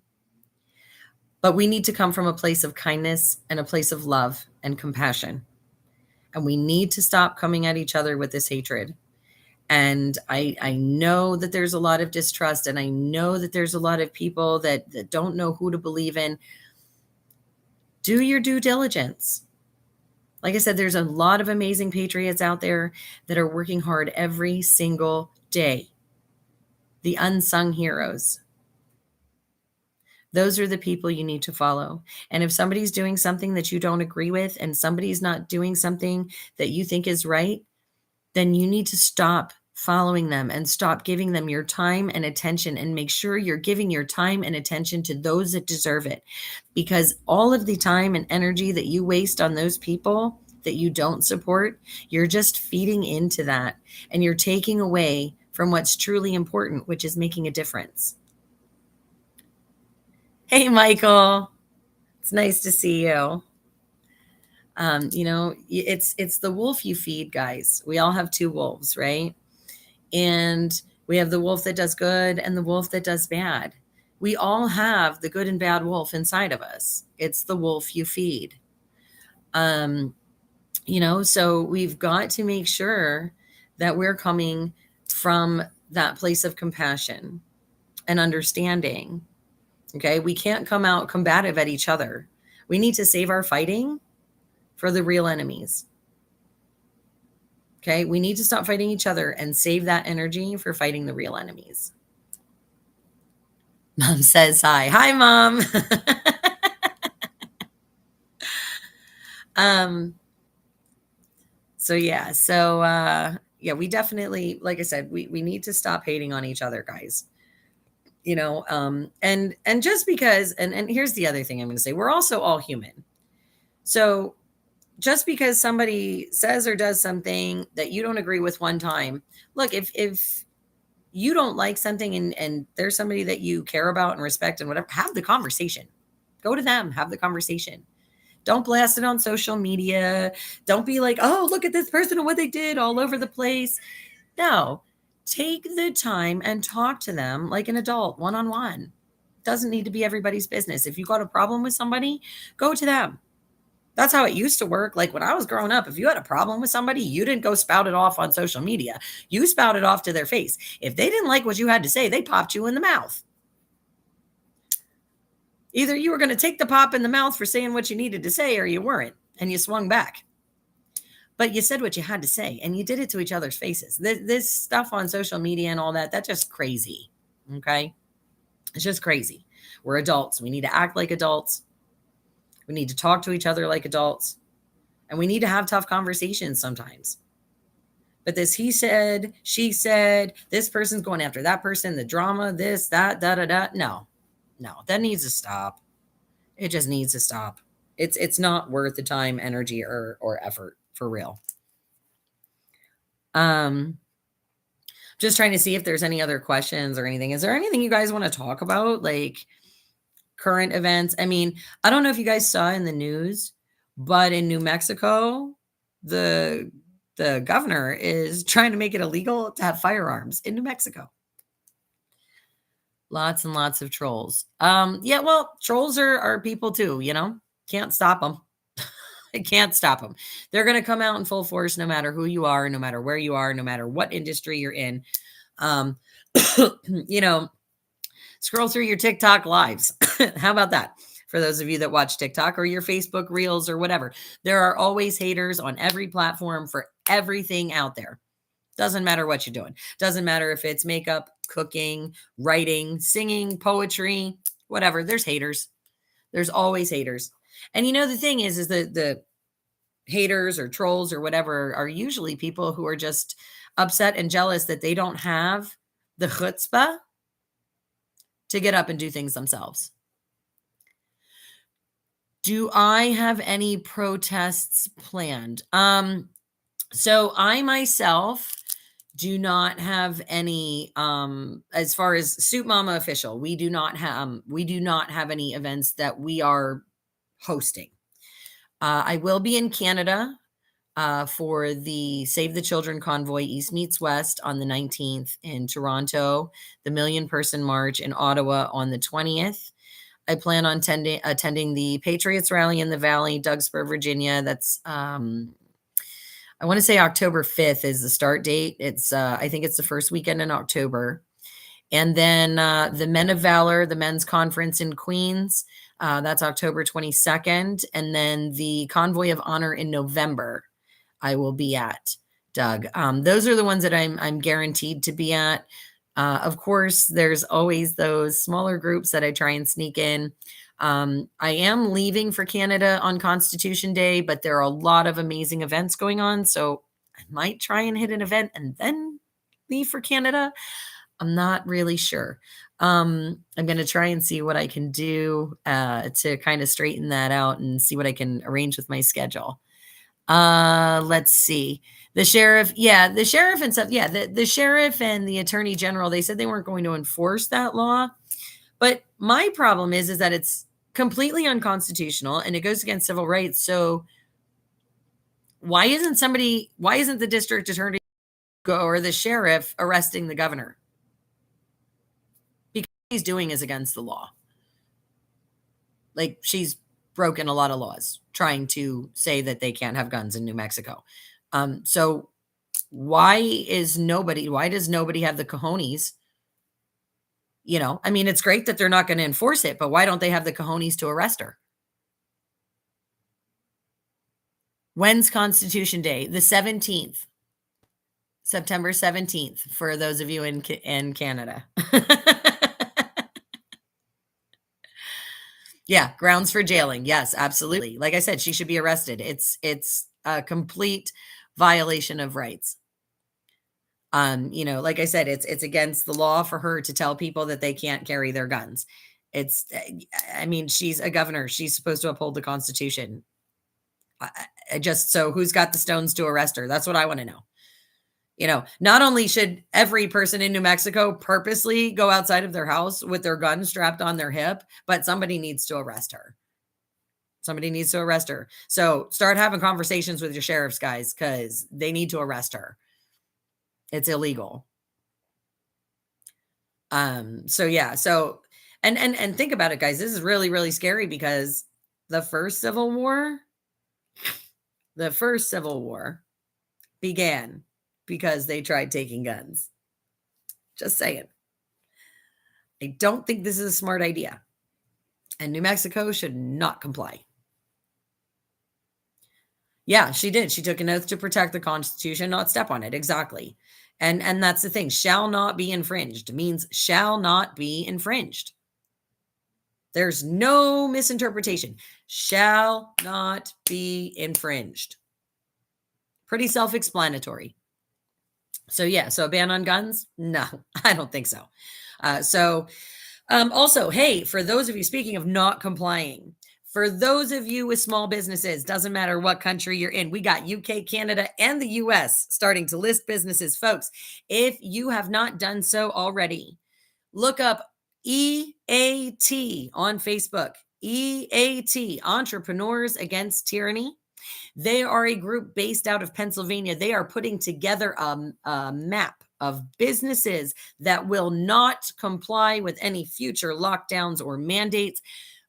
but we need to come from a place of kindness and a place of love and compassion. And we need to stop coming at each other with this hatred. And I know that there's a lot of distrust, and I know that there's a lot of people that don't know who to believe in. Do your due diligence. Like I said, there's a lot of amazing patriots out there that are working hard every single day. The unsung heroes. Those are the people you need to follow. And if somebody's doing something that you don't agree with, and somebody's not doing something that you think is right, then you need to stop following them and stop giving them your time and attention, and make sure you're giving your time and attention to those that deserve it. Because all of the time and energy that you waste on those people that you don't support, you're just feeding into that, and you're taking away from what's truly important, which is making a difference. Hey, Michael, it's nice to see you. It's the wolf you feed, guys. We all have two wolves, right? And we have the wolf that does good and the wolf that does bad. We all have the good and bad wolf inside of us. It's the wolf you feed. So we've got to make sure that we're coming from that place of compassion and understanding. Okay. We can't come out combative at each other. We need to save our fighting for the real enemies. Okay. We need to stop fighting each other and save that energy for fighting the real enemies. Mom says hi. Hi, Mom. um, so yeah. Yeah, we definitely, like I said, we need to stop hating on each other, guys. And just because, and here's the other thing I'm going to say, we're also all human. So just because somebody says or does something that you don't agree with one time, look, if you don't like something and there's somebody that you care about and respect and whatever, have the conversation. Go to them, have the conversation. Don't blast it on social media. Don't be like, oh, look at this person and what they did all over the place. No, take the time and talk to them like an adult, one-on-one. Doesn't need to be everybody's business. If you got a problem with somebody, go to them. That's how it used to work. Like when I was growing up, if you had a problem with somebody, you didn't go spout it off on social media. You spouted off to their face. If they didn't like what you had to say, they popped you in the mouth. Either you were going to take the pop in the mouth for saying what you needed to say or you weren't, and you swung back. But you said what you had to say, and you did it to each other's faces. This stuff on social media and all that, that's just crazy. Okay? It's just crazy. We're adults. We need to act like adults. We need to talk to each other like adults. And we need to have tough conversations sometimes. But this he said, she said, this person's going after that person, the drama, this, that, da. No, that needs to stop. It just needs to stop. It's not worth the time, energy, or effort, for real. Just trying to see if there's any other questions or anything. Is there anything you guys want to talk about? Like current events? I mean, I don't know if you guys saw in the news, but in New Mexico, the governor is trying to make it illegal to have firearms in New Mexico. Lots and lots of trolls. Yeah, well, trolls are people too, Can't stop them. I can't stop them. They're going to come out in full force no matter who you are, no matter where you are, no matter what industry you're in. Scroll through your TikTok lives. How about that? For those of you that watch TikTok or your Facebook reels or whatever, there are always haters on every platform for everything out there. Doesn't matter what you're doing. Doesn't matter if it's makeup, cooking, writing, singing, poetry, whatever. There's haters. There's always haters. And the thing is the haters or trolls or whatever are usually people who are just upset and jealous that they don't have the chutzpah to get up and do things themselves. Do I have any protests planned? So I myself do not have any, as far as Soup Mama official, we do not have any events that we are hosting. I will be in Canada for the Save the Children Convoy East Meets West on the 19th, in Toronto, the Million Person March in Ottawa on the 20th. I plan on attending the Patriots Rally in the Valley, Dougspur, Virginia. That's I want to say October 5th is the start date. It's I think it's the first weekend in October. And then the Men of Valor, the men's conference in Queens, that's October 22nd. And then the Convoy of Honor in November, I will be at, Doug. Those are the ones that I'm guaranteed to be at. Of course, there's always those smaller groups that I try and sneak in. I am leaving for Canada on Constitution Day, but there are a lot of amazing events going on. So I might try and hit an event and then leave for Canada. I'm not really sure. I'm going to try and see what I can do to kind of straighten that out and see what I can arrange with my schedule. Let's see. The sheriff and stuff. Yeah, the sheriff and the attorney general, they said they weren't going to enforce that law. But my problem is that it's completely unconstitutional and it goes against civil rights. So why isn't the district attorney or the sheriff arresting the governor? Because what he's doing is against the law. Like, she's broken a lot of laws trying to say that they can't have guns in New Mexico. So why does nobody have the cojones? I mean, it's great that they're not going to enforce it, but why don't they have the cojones to arrest her? When's Constitution Day? The 17th. September 17th for those of you in Canada. Yeah, grounds for jailing. Yes, absolutely. Like I said, she should be arrested. It's a complete violation of rights. Like I said, it's against the law for her to tell people that they can't carry their guns. I mean, she's a governor. She's supposed to uphold the Constitution. So who's got the stones to arrest her? That's what I want to know. Not only should every person in New Mexico purposely go outside of their house with their gun strapped on their hip, but somebody needs to arrest her. Somebody needs to arrest her. So start having conversations with your sheriffs, guys, because they need to arrest her. It's illegal. So yeah. So, and think about it, guys. This is really, really scary because the first Civil War began because they tried taking guns. Just saying. I don't think this is a smart idea. And New Mexico should not comply. Yeah, she did. She took an oath to protect the Constitution, not step on it. Exactly. And that's the thing. Shall not be infringed means shall not be infringed. There's no misinterpretation. Shall not be infringed. Pretty self-explanatory. So yeah, so a ban on guns? No, I don't think so. Also, hey, for those of you, speaking of not complying, for those of you with small businesses, doesn't matter what country you're in, we got UK, Canada, and the US starting to list businesses. Folks, if you have not done so already, look up EAT on Facebook. EAT, Entrepreneurs Against Tyranny. They are a group based out of Pennsylvania. They are putting together a map of businesses that will not comply with any future lockdowns or mandates.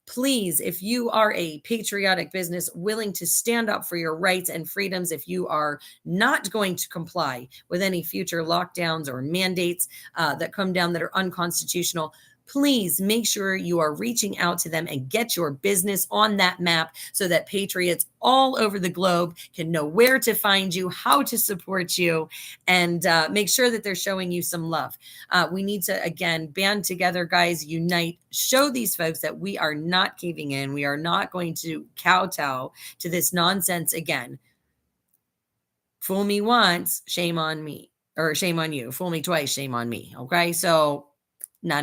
Please, if you are a patriotic business willing to stand up for your rights and freedoms, if you are not going to comply with any future lockdowns or mandates that come down that are unconstitutional, please make sure you are reaching out to them and get your business on that map so that patriots all over the globe can know where to find you, how to support you, and make sure that they're showing you some love. We need to, again, band together, guys, unite, show these folks that we are not caving in. We are not going to kowtow to this nonsense again. Fool me once, shame on me, or shame on you. Fool me twice, shame on me. Okay, so no.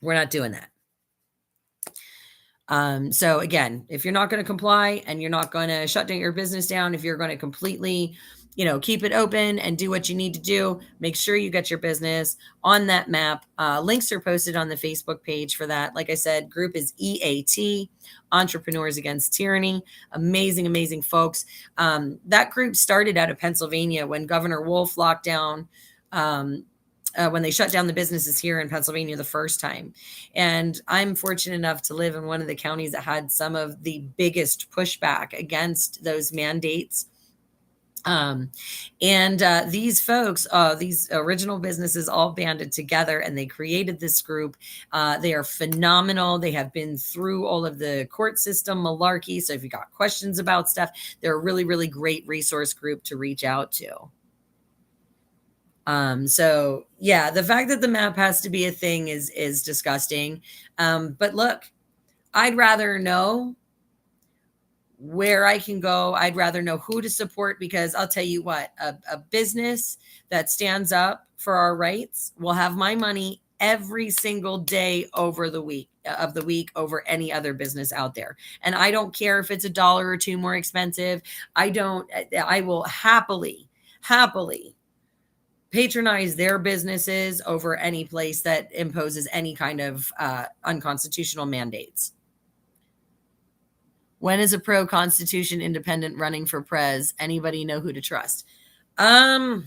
We're not doing that. So again, if you're not going to comply and you're not going to shut down your business down, if you're going to completely, keep it open and do what you need to do, make sure you get your business on that map. Links are posted on the Facebook page for that. Like I said, group is EAT, Entrepreneurs Against Tyranny. Amazing, amazing folks. That group started out of Pennsylvania when Governor Wolf locked down, when they shut down the businesses here in Pennsylvania the first time. And I'm fortunate enough to live in one of the counties that had some of the biggest pushback against those mandates. These folks, these original businesses all banded together and they created this group. They are phenomenal. They have been through all of the court system malarkey. So if you got questions about stuff, they're a really, really great resource group to reach out to. So yeah, the fact that the map has to be a thing is disgusting. But look, I'd rather know where I can go. I'd rather know who to support, because I'll tell you what, a business that stands up for our rights will have my money every single day over the week over any other business out there. And I don't care if it's $1 or $2 more expensive. I will happily patronize their businesses over any place that imposes any kind of unconstitutional mandates. When is a pro-Constitution independent running for prez? Anybody know who to trust? Well,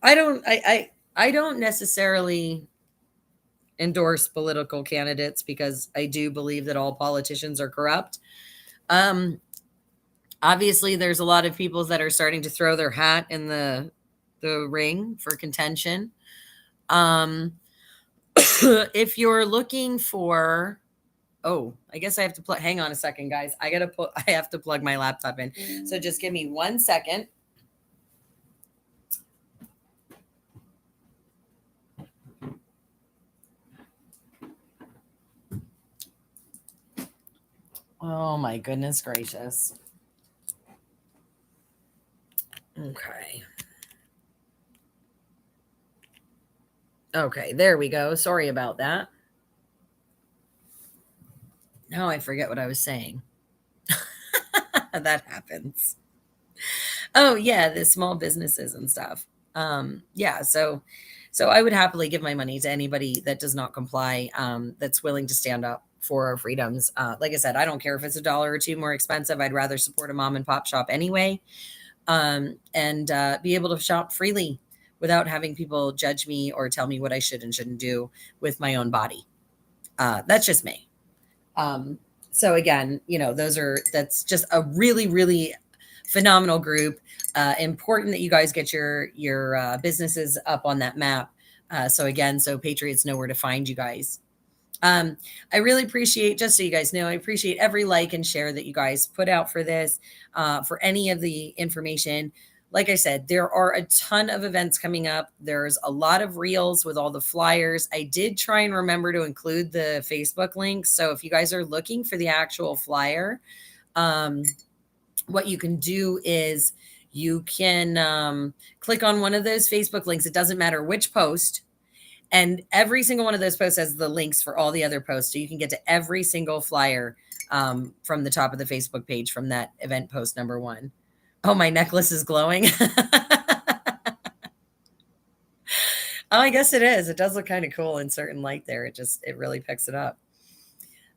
I don't necessarily endorse political candidates because I do believe that all politicians are corrupt. Um, Obviously, there's a lot of people that are starting to throw their hat in the ring for contention. Um, if you're looking for, oh, I guess I have to plug. Hang on a second, guys. I have to plug my laptop in. So just give me 1 second. Oh my goodness gracious. Okay. Okay, there we go. Sorry about that. Now I forget what I was saying. That happens. Oh yeah, the small businesses and stuff. Yeah, so I would happily give my money to anybody that does not comply, that's willing to stand up for our freedoms. Like I said, I don't care if it's $1 or 2 more expensive. I'd rather support a mom and pop shop anyway, and be able to shop freely without having people judge me or tell me what I should and shouldn't do with my own body. That's just me. Um, so again, that's just a really, really phenomenal group. Important that you guys get your businesses up on that map. So Patriots know where to find you guys. I really appreciate, just so you guys know, I appreciate every like and share that you guys put out for this, for any of the information. Like I said, there are a ton of events coming up. There's a lot of reels with all the flyers. I did try and remember to include the Facebook links. So if you guys are looking for the actual flyer, what you can do is you can click on one of those Facebook links. It doesn't matter which post. And every single one of those posts has the links for all the other posts. So you can get to every single flyer from the top of the Facebook page from that event post number 1. Oh, my necklace is glowing. Oh, I guess it is. It does look kind of cool in certain light there. It really picks it up.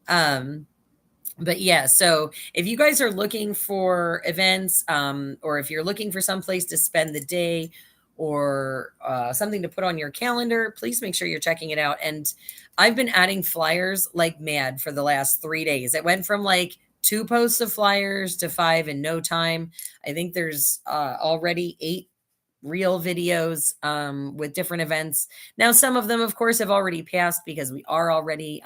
But yeah, so if you guys are looking for events, or if you're looking for some place to spend the day, or something to put on your calendar, please make sure you're checking it out. And I've been adding flyers like mad for the last 3 days. It went from like 2 posts of flyers to 5 in no time. I think there's already 8 real videos with different events. Now, some of them, of course, have already passed because we are already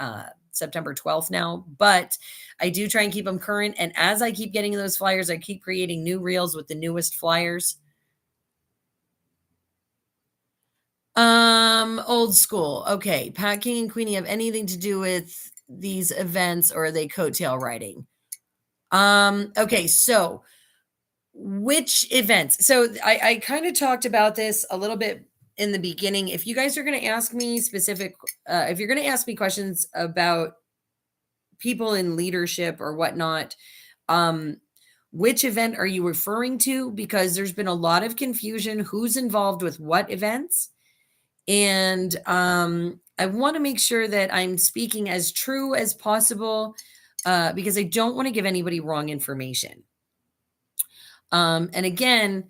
September 12th now, but I do try and keep them current. And as I keep getting those flyers, I keep creating new reels with the newest flyers. Old school. Okay. Pat King and Queenie have anything to do with these events, or are they coattail riding? Okay. So which events? So I kind of talked about this a little bit in the beginning. If you guys are going to ask me if you're going to ask me questions about people in leadership or whatnot, which event are you referring to? Because there's been a lot of confusion who's involved with what events. And I want to make sure that I'm speaking as true as possible, because I don't want to give anybody wrong information. And again,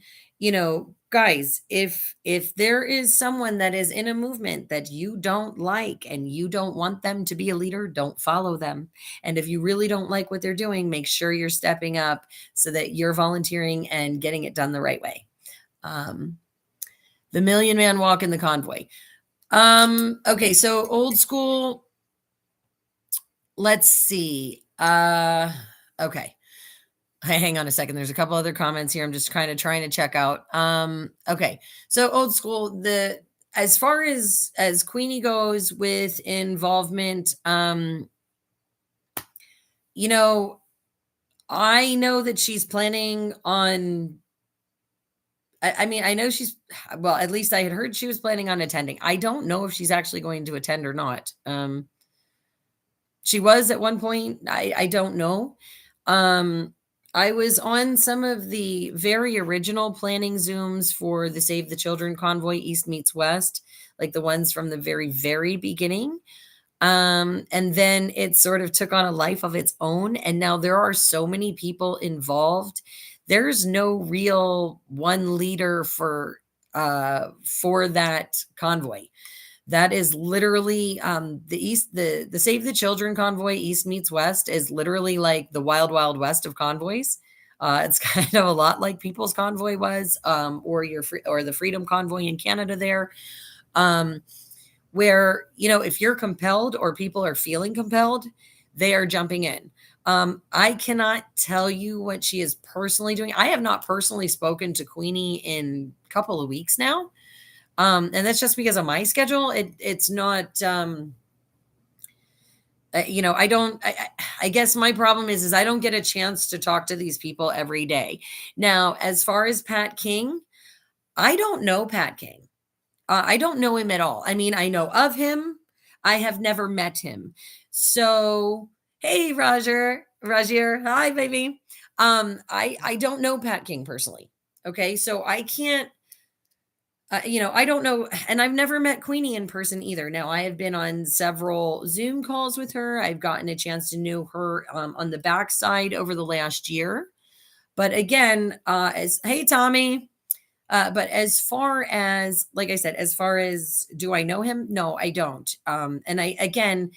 guys, if there is someone that is in a movement that you don't like and you don't want them to be a leader, don't follow them. And if you really don't like what they're doing, make sure you're stepping up so that you're volunteering and getting it done the right way. The Million Man Walk in the convoy. Okay, so old school. Let's see. Okay. Hang on a second. There's a couple other comments here. I'm just kind of trying to check out. Okay. So old school, as far as Queenie goes with involvement, I know that she's planning on, I mean, I know well, at least I had heard she was planning on attending. I don't know if she's actually going to attend or not. She was at one point. I don't know. I was on some of the very original planning Zooms for the Save the Children convoy, East Meets West, like the ones from the very, very beginning. And then it sort of took on a life of its own. And now there are so many people involved. There's no real one leader for that convoy. That is literally the Save the Children convoy, East meets West, is literally like the wild, wild west of convoys. It's kind of a lot like People's Convoy was, or or the Freedom Convoy in Canada there, um, where if you're compelled or people are feeling compelled, they are jumping in. I cannot tell you what she is personally doing. I have not personally spoken to Queenie in a couple of weeks now. And that's just because of my schedule. It's not, I don't, I guess my problem is I don't get a chance to talk to these people every day. Now, as far as Pat King, I don't know Pat King. I don't know him at all. I mean, I know of him. I have never met him. So, hey, Roger, hi, baby. I don't know Pat King personally. Okay, so I can't. I don't know, and I've never met Queenie in person either. Now, I have been on several Zoom calls with her. I've gotten a chance to know her on the backside over the last year. But again, as hey, Tommy. But as far as, like I said, as far as do I know him? No, I don't. And I again,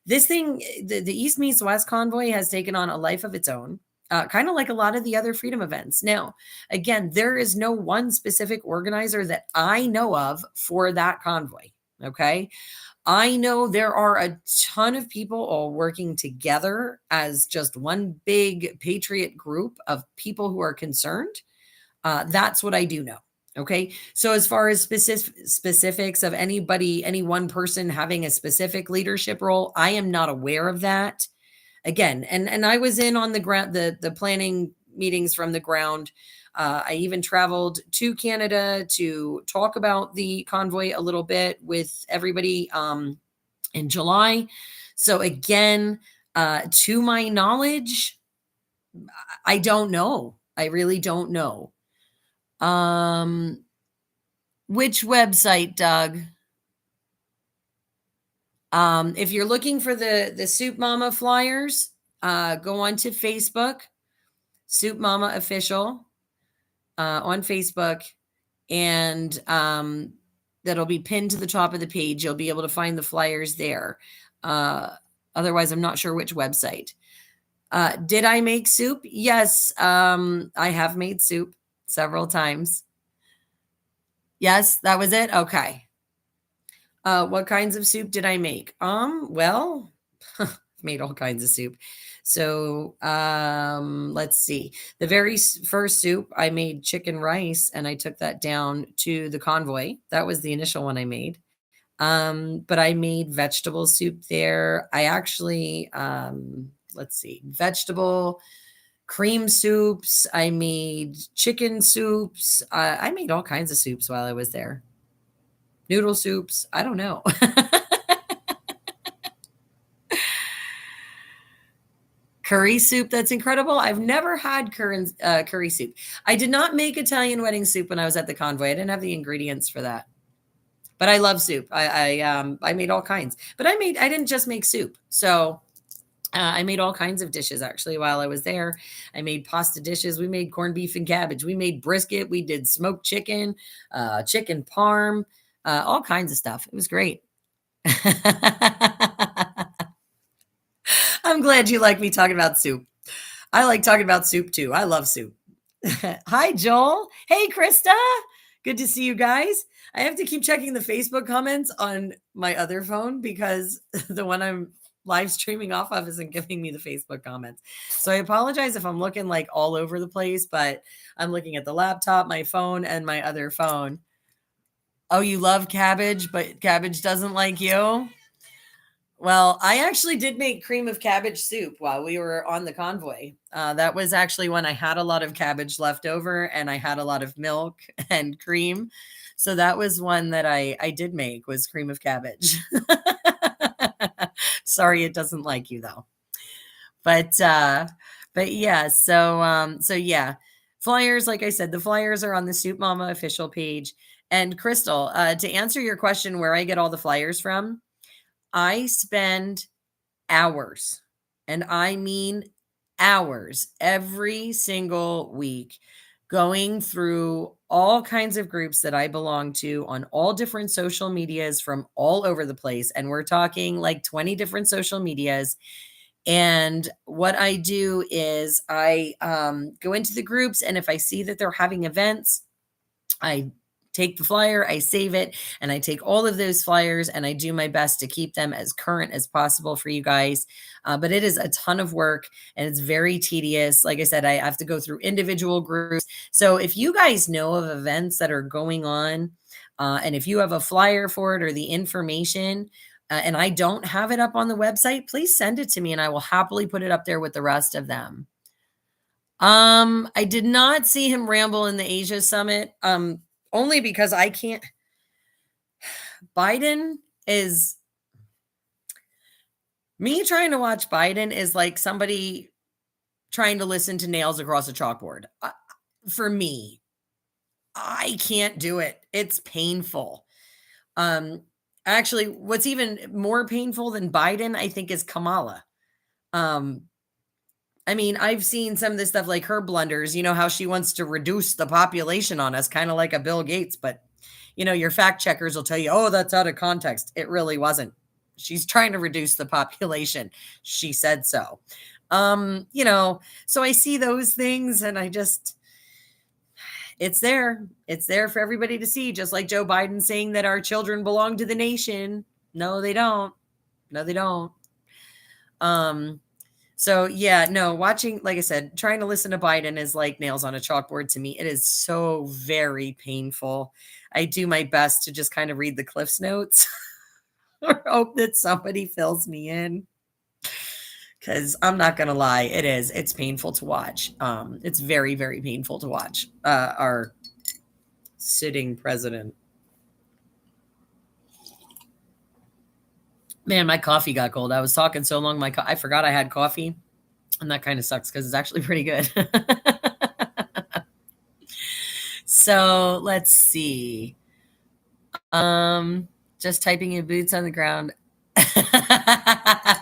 this thing, the East Meets West convoy has taken on a life of its own, kind of like a lot of the other freedom events. Now, again, there is no one specific organizer that I know of for that convoy. Okay. I know there are a ton of people all working together as just one big patriot group of people who are concerned. That's what I do know. Okay. So as far as specifics of anybody, any one person having a specific leadership role, I am not aware of that. Again, and I was in on the ground, the planning meetings from the ground. I even traveled to Canada to talk about the convoy a little bit with everybody in July. So again, to my knowledge, I don't know. I really don't know. Which website, Doug? If you're looking for the Soup Mama flyers, go on to Facebook, Soup Mama Official, on Facebook, and that'll be pinned to the top of the page. You'll be able to find the flyers there. Otherwise, I'm not sure which website. Did I make soup? Yes, I have made soup several times. Yes, that was it? Okay. What kinds of soup did I make? Well, made all kinds of soup. So, let's see. The very first soup, I made chicken rice and I took that down to the convoy. That was the initial one I made. But I made vegetable soup there. I actually, let's see, vegetable cream soups. I made chicken soups. I made all kinds of soups while I was there. Noodle soups. I don't know. Curry soup. That's incredible. I've never had curry soup. I did not make Italian wedding soup when I was at the convoy. I didn't have the ingredients for that. But I love soup. I made all kinds. But I didn't just make soup. So I made all kinds of dishes actually while I was there. I made pasta dishes. We made corned beef and cabbage. We made brisket. We did smoked chicken, chicken parm, all kinds of stuff. It was great. I'm glad you like me talking about soup. I like talking about soup too. I love soup. Hi, Joel. Hey, Krista. Good to see you guys. I have to keep checking the Facebook comments on my other phone because the one I'm live streaming off of isn't giving me the Facebook comments. So I apologize if I'm looking like all over the place, but I'm looking at the laptop, my phone, and my other phone. Oh, you love cabbage, but cabbage doesn't like you? Well, I actually did make cream of cabbage soup while we were on the convoy. That was actually when I had a lot of cabbage left over and I had a lot of milk and cream. So that was one that I did make, was cream of cabbage. Sorry, it doesn't like you though. But yeah, so yeah. Flyers, like I said, the flyers are on the Soup Mama official page. And Crystal, to answer your question where I get all the flyers from, I spend hours, and I mean hours, every single week going through all kinds of groups that I belong to on all different social medias from all over the place. And we're talking like 20 different social medias. And what I do is I go into the groups, and if I see that they're having events, I take the flyer, I save it, and I take all of those flyers and I do my best to keep them as current as possible for you guys. But it is a ton of work and it's very tedious. Like I said, I have to go through individual groups. So if you guys know of events that are going on, and if you have a flyer for it or the information, and I don't have it up on the website, please send it to me and I will happily put it up there with the rest of them. I did not see him ramble in the Asia summit. Only because I can't. Biden is me trying to watch Biden is like somebody trying to listen to nails across a chalkboard. For me, I can't do it. It's painful. Actually, what's even more painful than Biden, I think, is Kamala. I mean, I've seen some of this stuff like her blunders, you know, how she wants to reduce the population on us, kind of like a Bill Gates, but you know, your fact checkers will tell you, oh, that's out of context. It really wasn't. She's trying to reduce the population. She said so. You know, so I see those things and I just, it's there. It's there for everybody to see, just like Joe Biden saying that our children belong to the nation. No, they don't. No, they don't. So yeah, no, watching, like I said, trying to listen to Biden is like nails on a chalkboard to me. It is so very painful. I do my best to just kind of read the Cliff's Notes or hope that somebody fills me in. Because I'm not gonna lie, it's painful to watch. It's very, very painful to watch our sitting president. Man, my coffee got cold. I was talking so long, I forgot I had coffee, and that kind of sucks because it's actually pretty good. So let's see. Just typing in boots on the ground.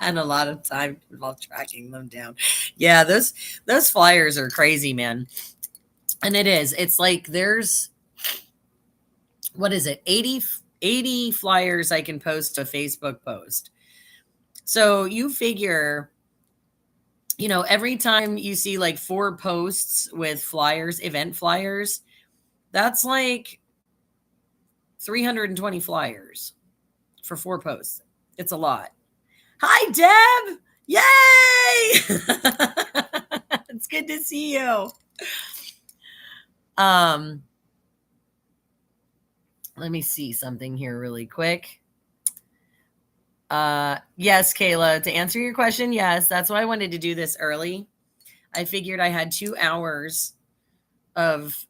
And a lot of time while tracking them down. Yeah, those flyers are crazy, man. And it is. It's like there's what is it? 80 flyers I can post to a Facebook post. So you figure, you know, every time you see like 4 posts with flyers, event flyers, that's like 320 flyers for 4 posts. It's a lot. Hi, Deb. Yay! It's good to see you. Let me see something here really quick. Yes, Kayla, to answer your question, yes, that's why I wanted to do this early. I figured I had 2 hours of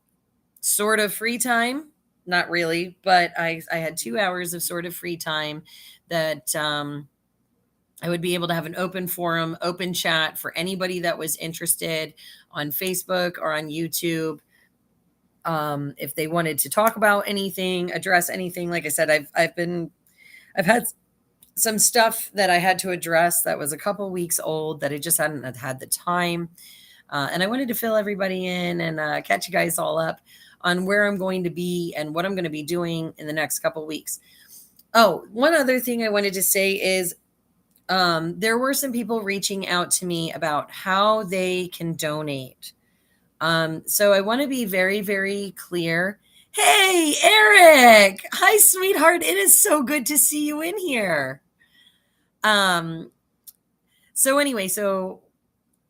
sort of free time. Not really, but I had 2 hours of sort of free time that I would be able to have an open forum, open chat for anybody that was interested on Facebook or on YouTube. If they wanted to talk about anything, address anything, like I said, I've had some stuff that I had to address that was a couple weeks old that I just hadn't had the time. And I wanted to fill everybody in and catch you guys all up on where I'm going to be and what I'm going to be doing in the next couple weeks. Oh, one other thing I wanted to say is there were some people reaching out to me about how they can donate. So I want to be very, very clear. Hey, Eric. Hi, sweetheart. It is so good to see you in here. So anyway, so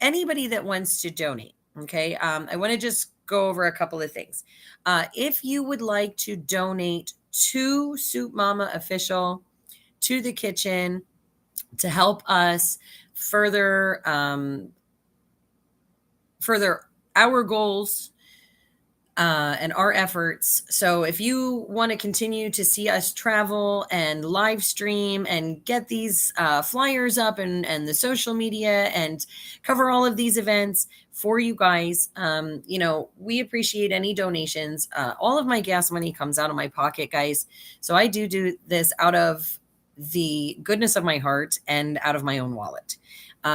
anybody that wants to donate, okay, I want to just go over a couple of things. If you would like to donate to Soup Mama Official, to the kitchen, to help us further our goals and our efforts. So if you want to continue to see us travel and live stream and get these flyers up and the social media and cover all of these events for you guys, you know, we appreciate any donations. All of my gas money comes out of my pocket, guys. So I do this out of the goodness of my heart and out of my own wallet.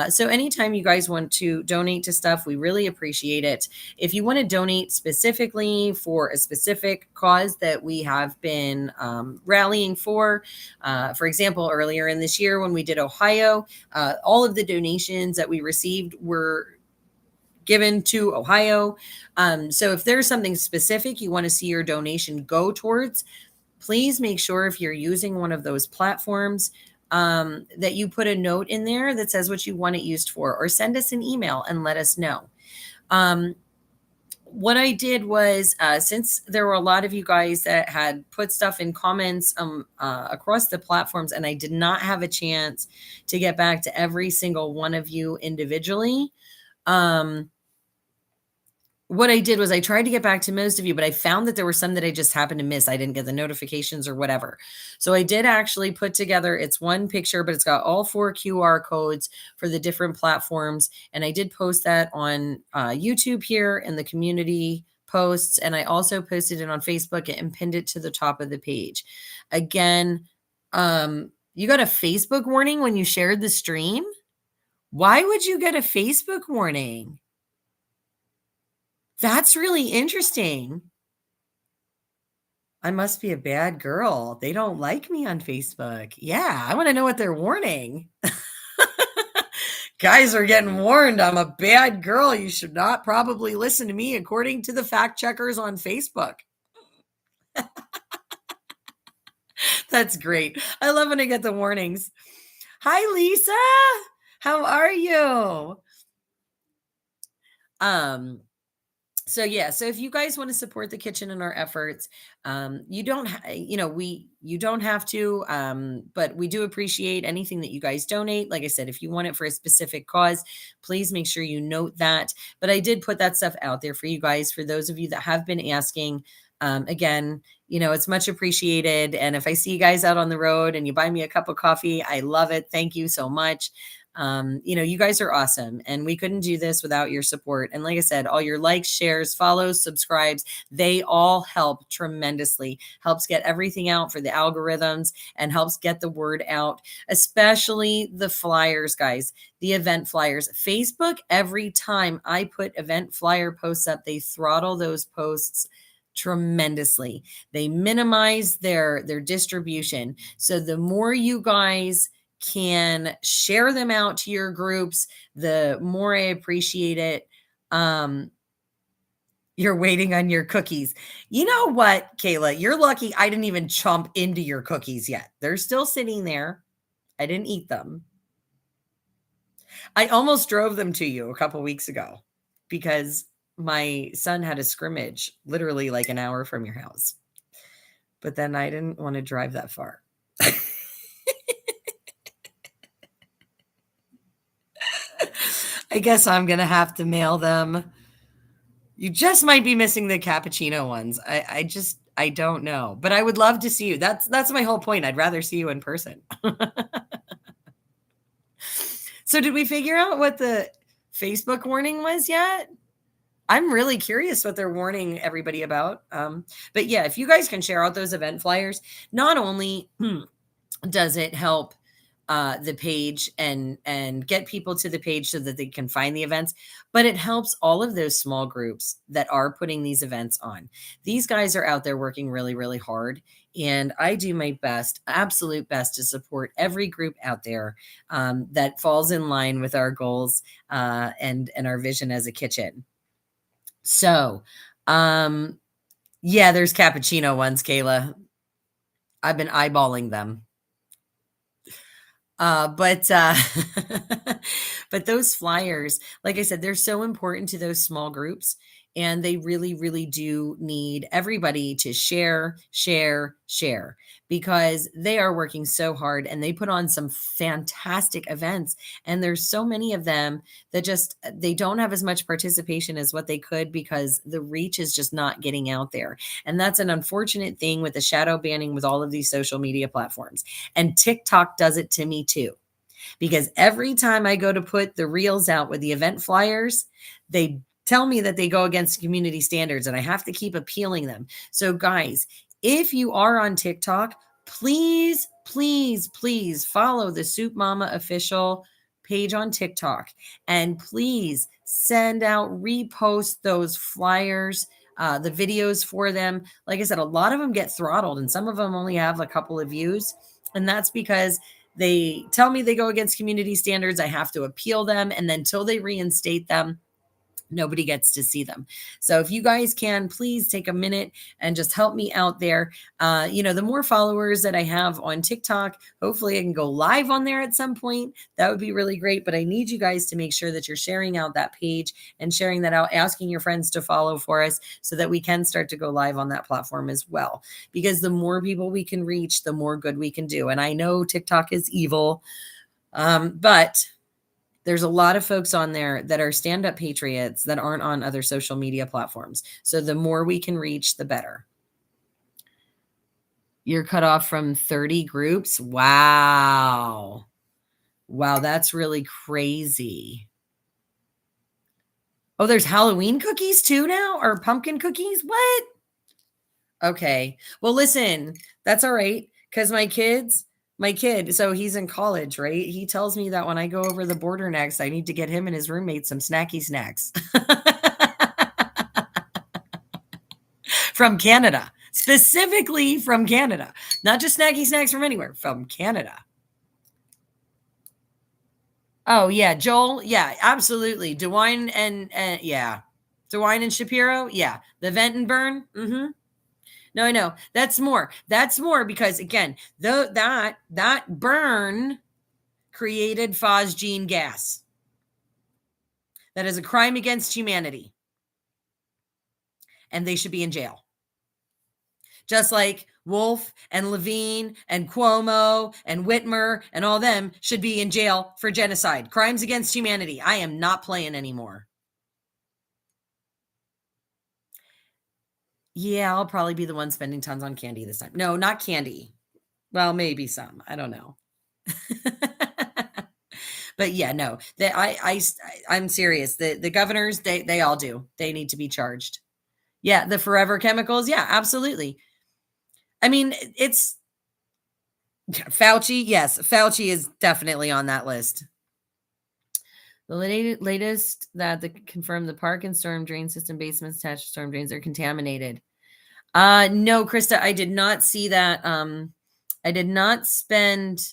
So anytime you guys want to donate to stuff, we really appreciate it. If you want to donate specifically for a specific cause that we have been rallying for example, earlier in this year when we did Ohio, all of the donations that we received were given to Ohio. So if there's something specific you want to see your donation go towards, please make sure if you're using one of those platforms that you put a note in there that says what you want it used for, or send us an email and let us know. What I did was, since there were a lot of you guys that had put stuff in comments across the platforms, and I did not have a chance to get back to every single one of you individually, what I did was I tried to get back to most of you, but I found that there were some that I just happened to miss. I didn't get the notifications or whatever. So I did actually put together, it's one picture, but it's got all 4 QR codes for the different platforms. And I did post that on YouTube here in the community posts. And I also posted it on Facebook and pinned it to the top of the page. Again, you got a Facebook warning when you shared the stream? Why would you get a Facebook warning? That's really interesting. I must be a bad girl. They don't like me on Facebook. Yeah, I want to know what they're warning. Guys are getting warned. I'm a bad girl. You should not probably listen to me according to the fact checkers on Facebook. That's great. I love when I get the warnings. Hi, Lisa. How are you? So yeah, so if you guys want to support the kitchen and our efforts, you don't you don't have to, but we do appreciate anything that you guys donate. Like I said, if you want it for a specific cause, please make sure you note that. But I did put that stuff out there for you guys, for those of you that have been asking. Again, it's much appreciated. And if I see you guys out on the road and you buy me a cup of coffee, I love it. Thank you so much. You guys are awesome, and we couldn't do this without your support. And like I said, all your likes, shares, follows, subscribes, they all help tremendously, helps get everything out for the algorithms and helps get the word out, especially the flyers, guys, the event flyers. Facebook, every time I put event flyer posts up, they throttle those posts tremendously. They minimize their distribution. So the more you guys can share them out to your groups, the more I appreciate it. You're waiting on your cookies. You know what, Kayla? You're lucky I didn't even chomp into your cookies yet. They're still sitting there. I didn't eat them. I almost drove them to you a couple weeks ago because my son had a scrimmage literally like an hour from your house. But then I didn't want to drive that far. I guess I'm going to have to mail them. You just might be missing the cappuccino ones. I don't know, but I would love to see you. That's my whole point. I'd rather see you in person. So did we figure out what the Facebook warning was yet? I'm really curious what they're warning everybody about. But yeah, if you guys can share out those event flyers, not only does it help the page and get people to the page so that they can find the events, but it helps all of those small groups that are putting these events on. These guys are out there working really, really hard. And I do my best, absolute best, to support every group out there that falls in line with our goals and our vision as a kitchen. So, yeah, there's cappuccino ones, Kayla. I've been eyeballing them. But but those flyers, like I said, they're so important to those small groups, and they really, really do need everybody to share, because they are working so hard and they put on some fantastic events. And there's so many of them that just, they don't have as much participation as what they could because the reach is just not getting out there. And that's an unfortunate thing with the shadow banning with all of these social media platforms. And TikTok does it to me too, because every time I go to put the reels out with the event flyers, they tell me that they go against community standards and I have to keep appealing them. So guys, if you are on TikTok, please, please, please follow the Soup Mama official page on TikTok, and please send out, repost those flyers, the videos for them. Like I said, a lot of them get throttled and some of them only have a couple of views. And that's because they tell me they go against community standards. I have to appeal them. And then until they reinstate them, nobody gets to see them. So if you guys can, please take a minute and just help me out there. The more followers that I have on TikTok, hopefully I can go live on there at some point. That would be really great. But I need you guys to make sure that you're sharing out that page and sharing that out, asking your friends to follow for us so that we can start to go live on that platform as well. Because the more people we can reach, the more good we can do. And I know TikTok is evil, but there's a lot of folks on there that are stand-up patriots that aren't on other social media platforms. So the more we can reach, the better. You're cut off from 30 groups. Wow. Wow, that's really crazy. Oh, there's Halloween cookies too now? Or pumpkin cookies? What? Okay. Well, listen, that's all right. Because my kid, so he's in college, right? He tells me that when I go over the border next, I need to get him and his roommate some snacky snacks from Canada, specifically from Canada, not just snacky snacks from anywhere, from Canada. Oh yeah, Joel. Yeah, absolutely. DeWine and yeah, DeWine and Shapiro. Yeah, the vent and burn. Mm-hmm. No, I know. That's more. That's more because again, that burn created phosgene gas. That is a crime against humanity. And they should be in jail. Just like Wolf and Levine and Cuomo and Whitmer and all them should be in jail for genocide. Crimes against humanity. I am not playing anymore. Yeah, I'll probably be the one spending tons on candy this time. No, not candy. Well, maybe some. I don't know. But yeah, no. I'm serious. The governors, they all do. They need to be charged. Yeah, the forever chemicals. Yeah, absolutely. I mean, it's Fauci. Yes, Fauci is definitely on that list. The latest that confirmed the park and storm drain system basements attached to storm drains are contaminated. No, Krista, I did not see that. I did not spend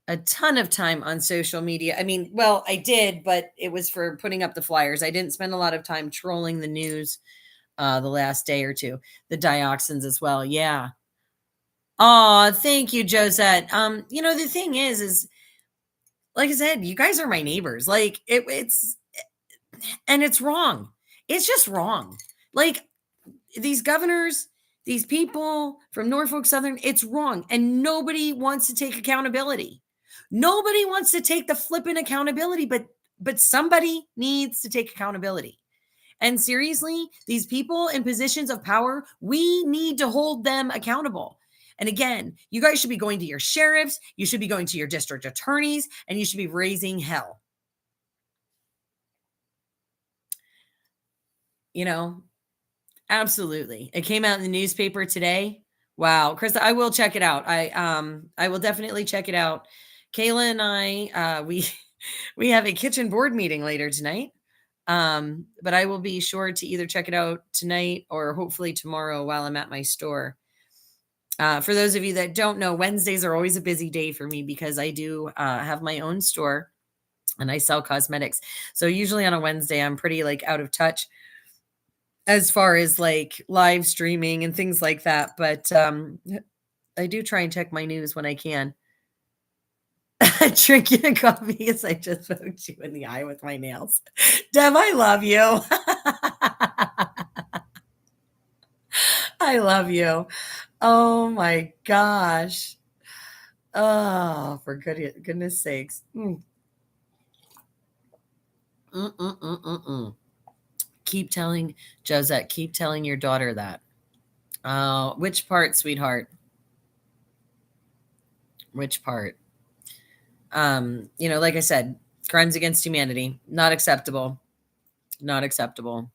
a ton of time on social media. I mean, well, I did, but it was for putting up the flyers. I didn't spend a lot of time trolling the news the last day or two. The dioxins as well. Yeah. Oh, thank you, Josette. The thing is like I said, you guys are my neighbors. Like it's and it's wrong. It's just wrong. Like these governors, these people from Norfolk Southern, it's wrong. And nobody wants to take accountability. Nobody wants to take the flipping accountability, but somebody needs to take accountability. And seriously, these people in positions of power, we need to hold them accountable. And again, you guys should be going to your sheriffs, you should be going to your district attorneys, and you should be raising hell. Absolutely. It came out in the newspaper today. Wow, Krista, I will check it out. I will definitely check it out. Kayla and I, we have a kitchen board meeting later tonight. But I will be sure to either check it out tonight or hopefully tomorrow while I'm at my store. For those of you that don't know, Wednesdays are always a busy day for me because I do have my own store and I sell cosmetics. So usually on a Wednesday, I'm pretty out of touch as far as live streaming and things like that. But I do try and check my news when I can. Drinking a coffee as I just poked you in the eye with my nails. Deb, I love you. I love you. Oh my gosh. Oh, for goodness sakes. Keep telling Josette, keep telling your daughter that. Which part, sweetheart? Which part? Like I said, crimes against humanity, not acceptable. Not acceptable.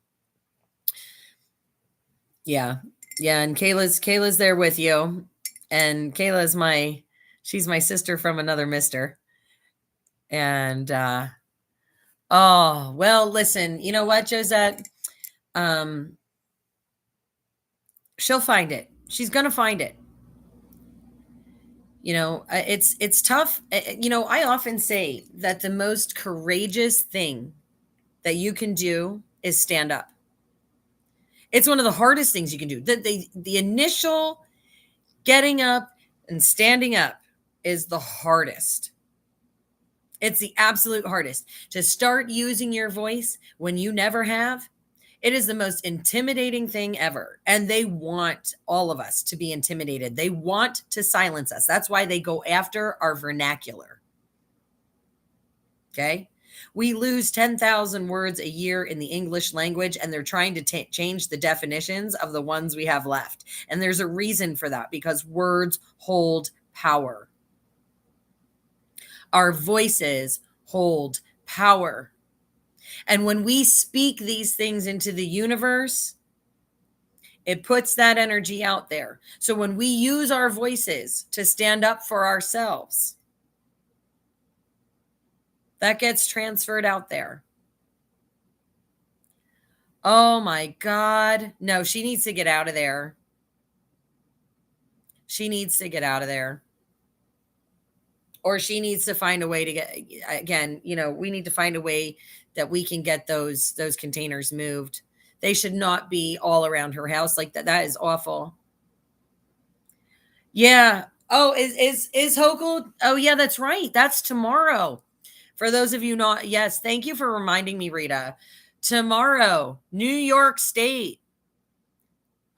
Yeah. Yeah. And Kayla's there with you. And she's my sister from another mister. And oh, well, listen, you know what, Josette? Um, she'll find it. She's gonna find it. It's tough. I often say that the most courageous thing that you can do is stand up. It's one of the hardest things you can do. The initial getting up and standing up is the hardest. It's the absolute hardest. To start using your voice when you never have, it is the most intimidating thing ever. And they want all of us to be intimidated. They want to silence us. That's why they go after our vernacular. Okay? We lose 10,000 words a year in the English language, and they're trying to change the definitions of the ones we have left. And there's a reason for that, because words hold power. Our voices hold power. And when we speak these things into the universe, it puts that energy out there. So when we use our voices to stand up for ourselves, that gets transferred out there. Oh my God. No, she needs to get out of there. She needs to get out of there. Or she needs to find a way to get, again, we need to find a way that we can get those containers moved. They should not be all around her house like that. That is awful. Yeah. Oh, is Hochul? Oh, yeah, that's right. That's tomorrow. For those of you not, yes, thank you for reminding me, Rita. Tomorrow, New York State,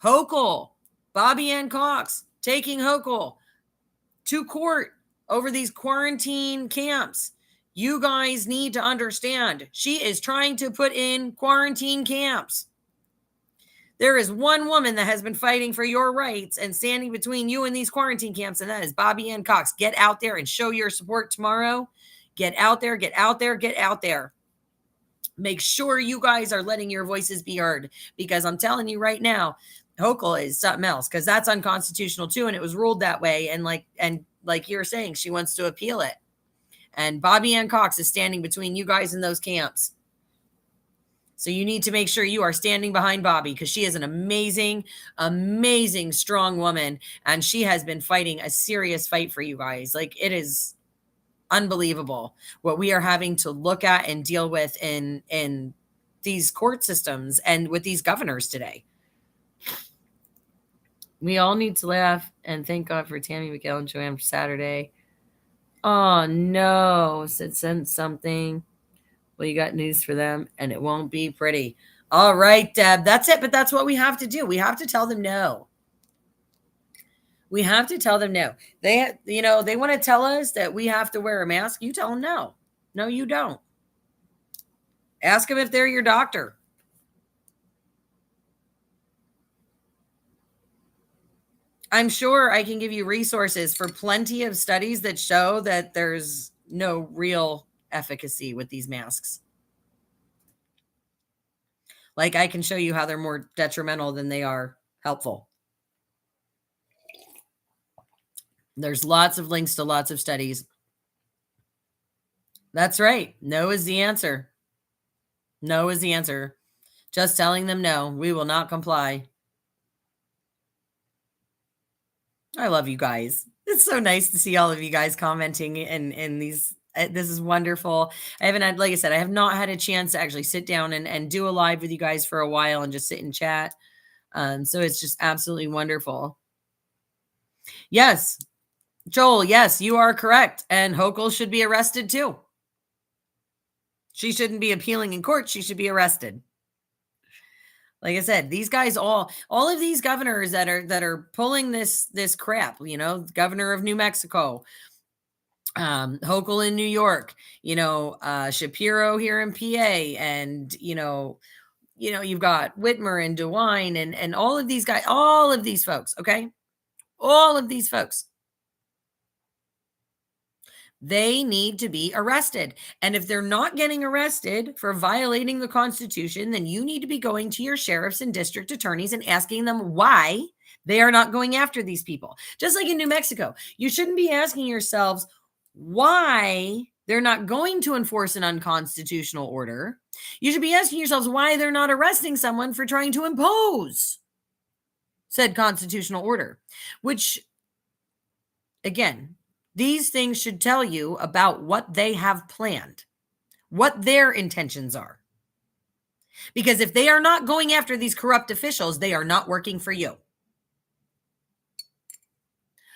Hochul, Bobby Ann Cox taking Hochul to court over these quarantine camps. You guys need to understand, she is trying to put in quarantine camps. There is one woman that has been fighting for your rights and standing between you and these quarantine camps, and that is Bobby Ann Cox. Get out there and show your support tomorrow. Get out there, get out there, get out there. Make sure you guys are letting your voices be heard, because I'm telling you right now, Hochul is something else, because that's unconstitutional too, and it was ruled that way. And like you're saying, she wants to appeal it. And Bobby Ann Cox is standing between you guys in those camps. So you need to make sure you are standing behind Bobby, because she is an amazing, amazing, strong woman. And she has been fighting a serious fight for you guys. Like, it is unbelievable what we are having to look at and deal with in these court systems and with these governors today. We all need to laugh and thank God for Tammy, Miguel, and Joanne for Saturday. Oh no, said send something. Well, you got news for them, and it won't be pretty. All right, Deb, that's it. But that's what we have to do. We have to tell them no. We have to tell them no. They want to tell us that we have to wear a mask. You tell them no. No, you don't. Ask them if they're your doctor. I'm sure I can give you resources for plenty of studies that show that there's no real efficacy with these masks. Like, I can show you how they're more detrimental than they are helpful. There's lots of links to lots of studies. That's right. No is the answer. No is the answer. Just telling them no, we will not comply. I love you guys. It's so nice to see all of you guys commenting in these. This is wonderful. I haven't had, like I said, I have not had a chance to actually sit down and do a live with you guys for a while and just sit and chat. So it's just absolutely wonderful. Yes, Joel, yes, you are correct. And Hochul should be arrested too. She shouldn't be appealing in court. She should be arrested. Like I said, these guys, all of these governors that are pulling this crap, governor of New Mexico, Hochul in New York, Shapiro here in PA, and you've got Whitmer and DeWine and all of these guys, all of these folks, okay? All of these folks. They need to be arrested. And if they're not getting arrested for violating the Constitution, then you need to be going to your sheriffs and district attorneys and asking them why they are not going after these people. Just like in New Mexico, you shouldn't be asking yourselves why they're not going to enforce an unconstitutional order, you should be asking yourselves why they're not arresting someone for trying to impose said constitutional order, which, again, these things should tell you about what they have planned, what their intentions are. Because if they are not going after these corrupt officials, they are not working for you.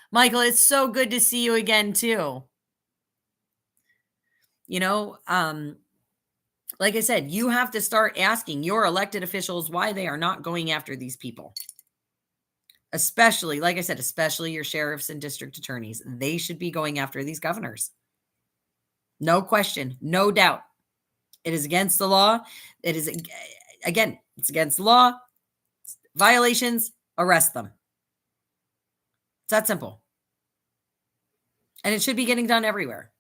Michael, it's so good to see you again, too. You know, like I said, you have to start asking your elected officials why they are not going after these people. Especially, like I said, especially your sheriffs and district attorneys. They should be going after these governors. No question, no doubt. It is against the law. It is, again, it's against the law. Violations, arrest them. It's that simple. And it should be getting done everywhere.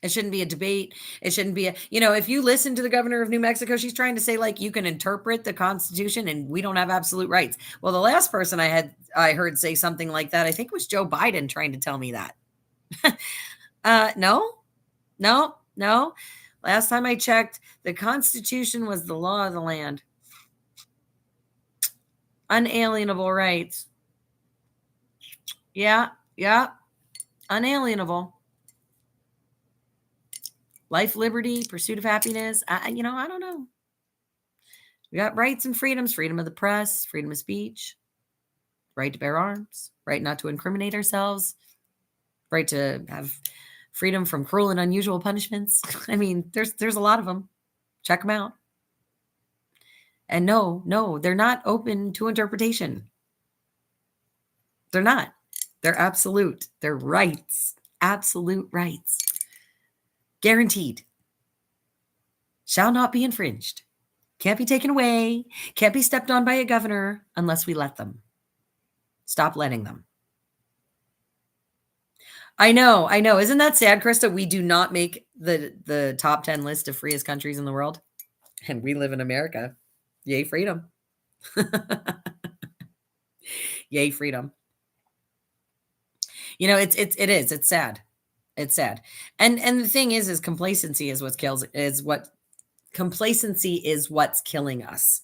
It shouldn't be a debate. It shouldn't be if you listen to the governor of New Mexico, she's trying to say, like, you can interpret the Constitution and we don't have absolute rights. Well, the last person I heard say something like that, I think was Joe Biden trying to tell me that. No. Last time I checked, the Constitution was the law of the land. Unalienable rights. Yeah. Unalienable. Life, liberty, pursuit of happiness. I don't know. We got rights and freedoms: freedom of the press, freedom of speech, right to bear arms, right not to incriminate ourselves, right to have freedom from cruel and unusual punishments. I mean, there's a lot of them. Check them out. And no, they're not open to interpretation. They're not. They're absolute. They're rights. Absolute rights. Guaranteed. Shall not be infringed. Can't be taken away. Can't be stepped on by a governor unless we let them. Stop letting them. I know. Isn't that sad, Krista? We do not make the top 10 list of freest countries in the world. And we live in America. Yay, freedom. Yay, freedom. It's sad. It's sad. And the thing is complacency is what's killing us.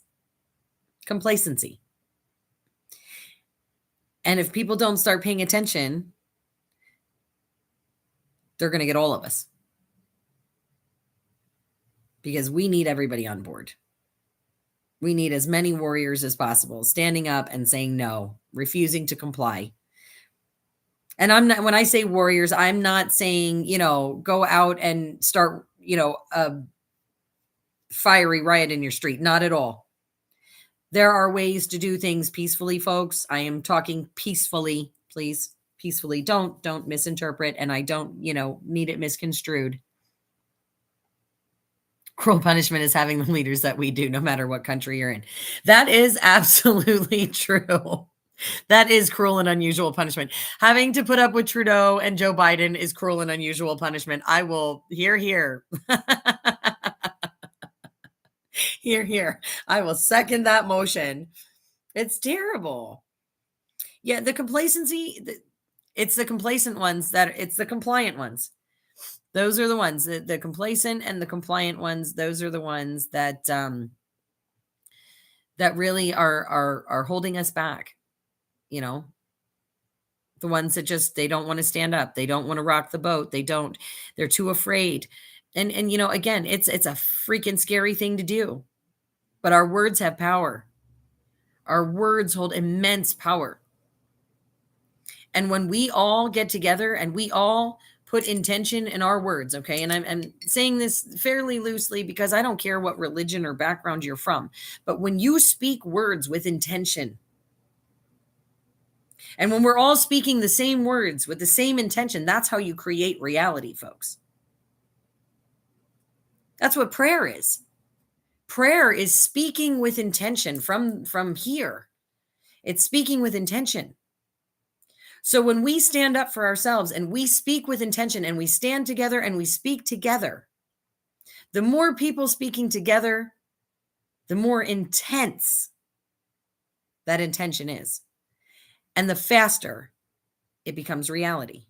Complacency. And if people don't start paying attention, they're going to get all of us. Because we need everybody on board. We need as many warriors as possible standing up and saying no, refusing to comply. And when I say warriors, I'm not saying, go out and start, a fiery riot in your street. Not at all. There are ways to do things peacefully, folks. I am talking peacefully, please. Peacefully. Don't misinterpret. And I don't, need it misconstrued. Cruel punishment is having the leaders that we do, no matter what country you're in. That is absolutely true. That is cruel and unusual punishment. Having to put up with Trudeau and Joe Biden is cruel and unusual punishment. I will hear. Hear. I will second that motion. It's terrible. Yeah, the complacency, it's the complacent ones it's the compliant ones. Those are the ones, the complacent and the compliant ones. Those are the ones that that really are holding us back. The ones that they don't want to stand up. They don't want to rock the boat. They're too afraid. And again, it's a freaking scary thing to do. But our words have power. Our words hold immense power. And when we all get together and we all put intention in our words, okay? And I'm saying this fairly loosely because I don't care what religion or background you're from. But when you speak words with intention, and when we're all speaking the same words with the same intention, that's how you create reality, folks. That's what prayer is. Prayer is speaking with intention from here. It's speaking with intention. So when we stand up for ourselves and we speak with intention and we stand together and we speak together, the more people speaking together, the more intense that intention is. And the faster it becomes reality.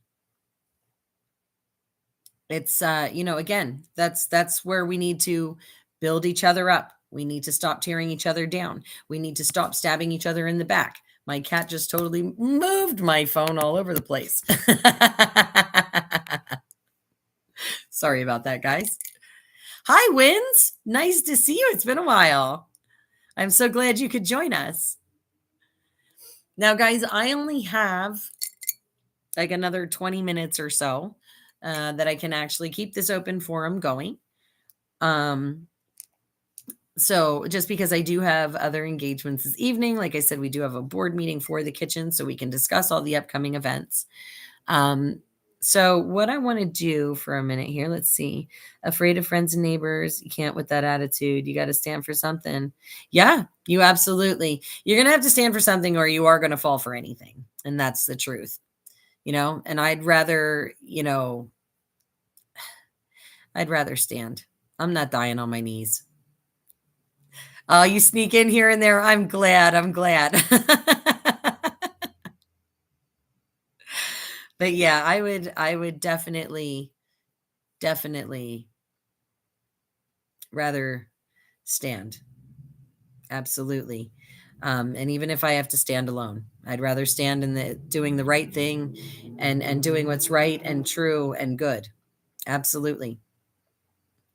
It's again, that's where we need to build each other up. We need to stop tearing each other down. We need to stop stabbing each other in the back. My cat just totally moved my phone all over the place. Sorry about that, guys. Hi, Wins. Nice to see you. It's been a while. I'm so glad you could join us. Now, guys, I only have like another 20 minutes or so that I can actually keep this open forum going. So just because I do have other engagements this evening, like I said, we do have a board meeting for the kitchen so we can discuss all the upcoming events. So what I want to do for a minute here, let's see. Afraid of friends and neighbors. You can't with that attitude. You got to stand for something. Yeah, you absolutely. You're going to have to stand for something or you are going to fall for anything. And that's the truth. And I'd rather stand. I'm not dying on my knees. Oh, you sneak in here and there. I'm glad. But yeah, I would definitely rather stand. Absolutely. And even if I have to stand alone, I'd rather stand in doing the right thing and doing what's right and true and good. Absolutely.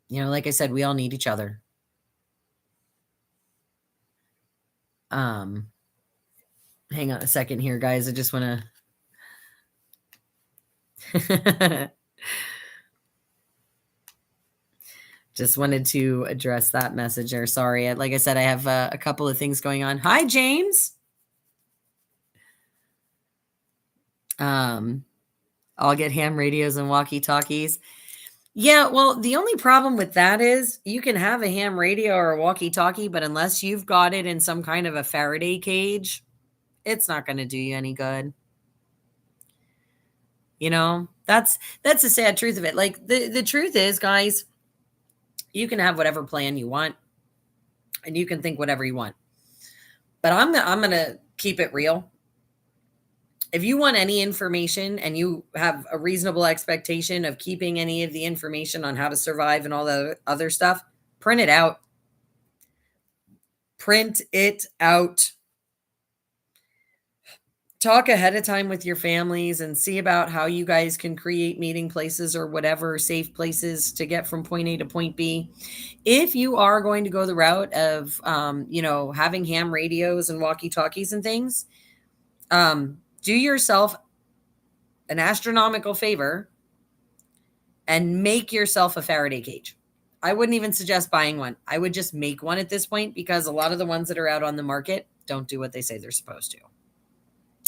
Like I said, we all need each other. Hang on a second here, guys. I just want to just wanted to address that message there. Sorry. Like I said, I have a couple of things going on. Hi, James. I'll get ham radios and walkie-talkies. Yeah, well, the only problem with that is you can have a ham radio or a walkie-talkie, but unless you've got it in some kind of a Faraday cage, it's not going to do you any good. That's the sad truth of it. Like the truth is, guys, you can have whatever plan you want and you can think whatever you want. But I'm going to keep it real. If you want any information and you have a reasonable expectation of keeping any of the information on how to survive and all the other stuff, print it out. Print it out. Talk ahead of time with your families and see about how you guys can create meeting places or whatever safe places to get from point A to point B. If you are going to go the route of, having ham radios and walkie-talkies and things, do yourself an astronomical favor and make yourself a Faraday cage. I wouldn't even suggest buying one. I would just make one at this point because a lot of the ones that are out on the market don't do what they say they're supposed to.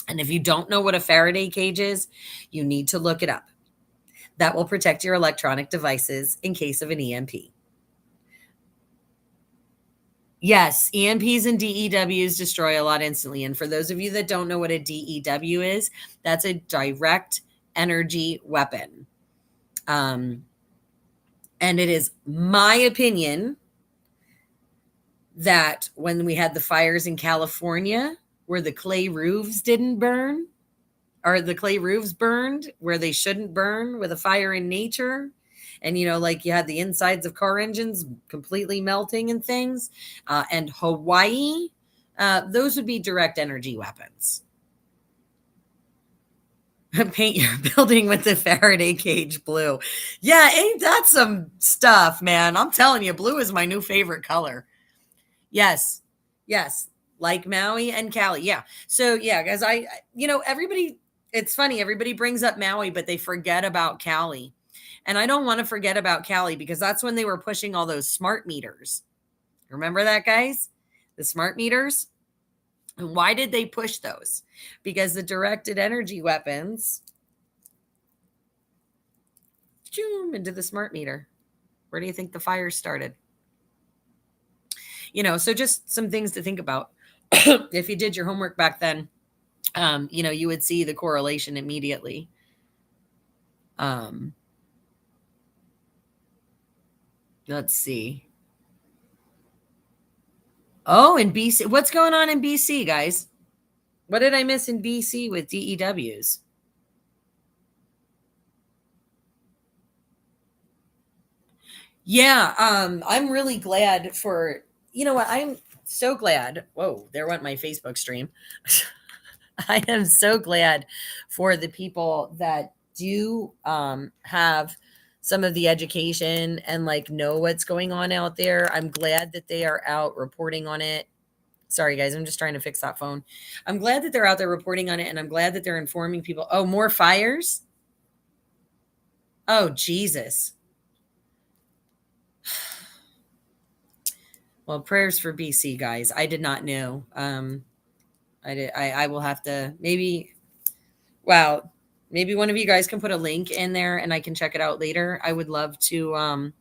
And if you don't know what a Faraday cage is, you need to look it up. That will protect your electronic devices in case of an EMP. Yes, EMPs and DEWs destroy a lot instantly. And for those of you that don't know what a DEW is, that's a direct energy weapon. And it is my opinion that when we had the fires in California where the clay roofs didn't burn, or the clay roofs burned where they shouldn't burn with a fire in nature, and like you had the insides of car engines completely melting and things, and Hawaii, those would be direct energy weapons. Paint your building with the Faraday cage blue. Yeah, ain't that some stuff, man? I'm telling you, blue is my new favorite color. Yes, like Maui and Cali. Yeah. So yeah, guys, everybody, it's funny, everybody brings up Maui, but they forget about Cali. And I don't want to forget about Cali because that's when they were pushing all those smart meters. Remember that, guys? The smart meters? And why did they push those? Because the directed energy weapons into the smart meter. Where do you think the fire started? So just some things to think about. If you did your homework back then, you would see the correlation immediately. Let's see. Oh, in BC, what's going on in BC, guys? What did I miss in BC with DEWs? Yeah, I'm really glad for, you know what? I'm so glad. Whoa, there went my Facebook stream. I am so glad for the people that do have some of the education and like know what's going on out there. I'm glad that they are out reporting on it. Sorry, guys, I'm just trying to fix that phone. I'm glad that they're out there reporting on it, and I'm glad that they're informing people. Oh, more fires? Oh, Jesus. Well, prayers for BC, guys. I did not know. I will have to maybe. Wow, maybe one of you guys can put a link in there, and I can check it out later. I would love to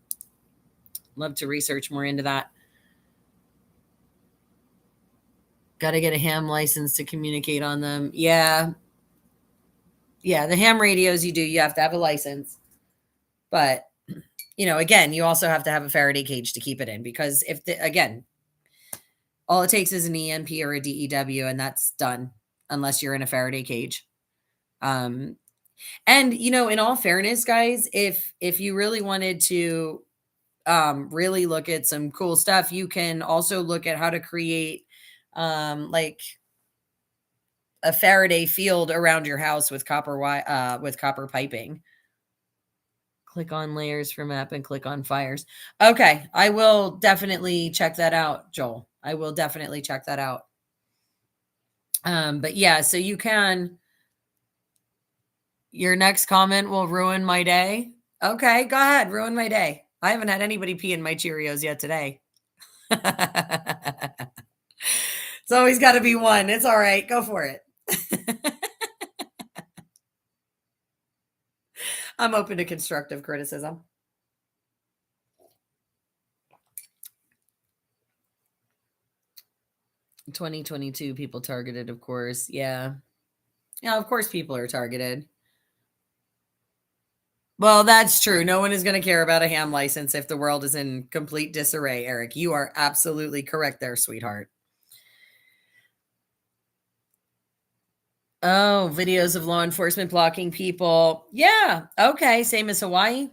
research more into that. Got to get a ham license to communicate on them. Yeah, yeah. The ham radios you do, you have to have a license, but again, you also have to have a Faraday cage to keep it in because again, all it takes is an EMP or a DEW, and that's done unless you're in a Faraday cage. Um, and in all fairness, guys, if you really wanted to really look at some cool stuff, you can also look at how to create like a Faraday field around your house with copper piping. Click on layers for map and click on fires. Okay, I will definitely check that out, Joel. I will definitely check that out. But yeah, so your next comment will ruin my day. Okay, go ahead, ruin my day. I haven't had anybody pee in my Cheerios yet today. It's always got to be one. It's all right. Go for it. I'm open to constructive criticism. In 2022 people targeted, of course. Yeah, of course people are targeted. Well, that's true. No one is going to care about a ham license if the world is in complete disarray, Eric. You are absolutely correct there, sweetheart. Oh, videos of law enforcement blocking people. Yeah. Okay. Same as Hawaii.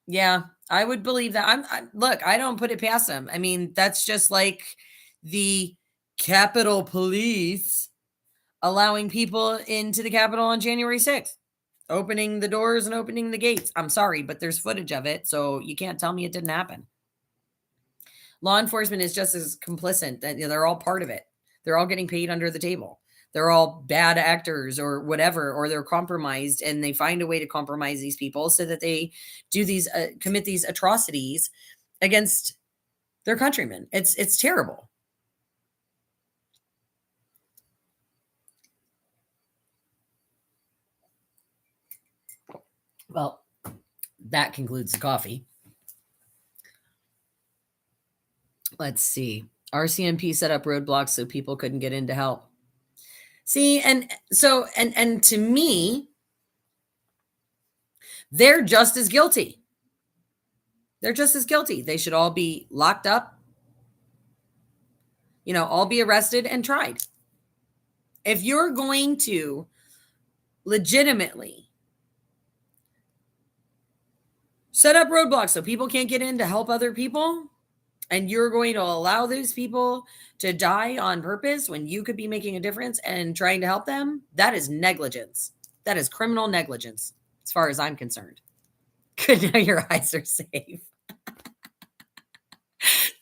Yeah. I would believe that. Look, I don't put it past them. I mean, that's just like the Capitol Police allowing people into the Capitol on January 6th, opening the doors and opening the gates. I'm sorry, but there's footage of it. So you can't tell me it didn't happen. Law enforcement is just as complicit. They're all part of it. They're all getting paid under the table. They're all bad actors or whatever, or they're compromised, and they find a way to compromise these people so that they do commit these atrocities against their countrymen. It's terrible. Well, that concludes the coffee. Let's see. RCMP set up roadblocks so people couldn't get in to help. See, and so and to me, they're just as guilty. They're just as guilty. They should all be locked up, all be arrested and tried. If you're going to legitimately set up roadblocks so people can't get in to help other people, and you're going to allow those people to die on purpose when you could be making a difference and trying to help them, that is negligence. That is criminal negligence, as far as I'm concerned. Good, now your eyes are safe.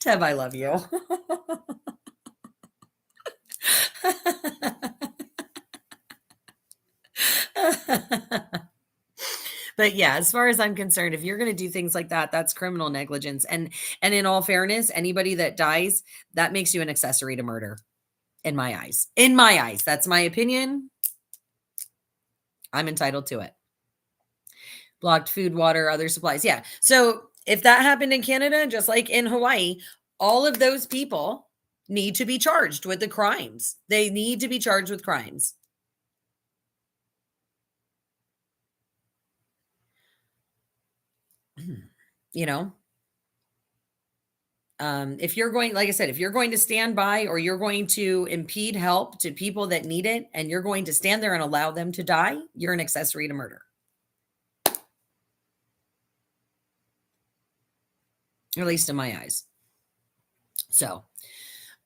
Teb, I love you. But yeah, as far as I'm concerned, if you're going to do things like that, that's criminal negligence. And in all fairness, anybody that dies, that makes you an accessory to murder. In my eyes. In my eyes. That's my opinion. I'm entitled to it. Blocked food, water, other supplies. Yeah. So if that happened in Canada, just like in Hawaii, all of those people need to be charged with the crimes. They need to be charged with crimes. If you're going, like I said, if you're going to stand by or you're going to impede help to people that need it, and you're going to stand there and allow them to die, you're an accessory to murder. at least in my eyes. So,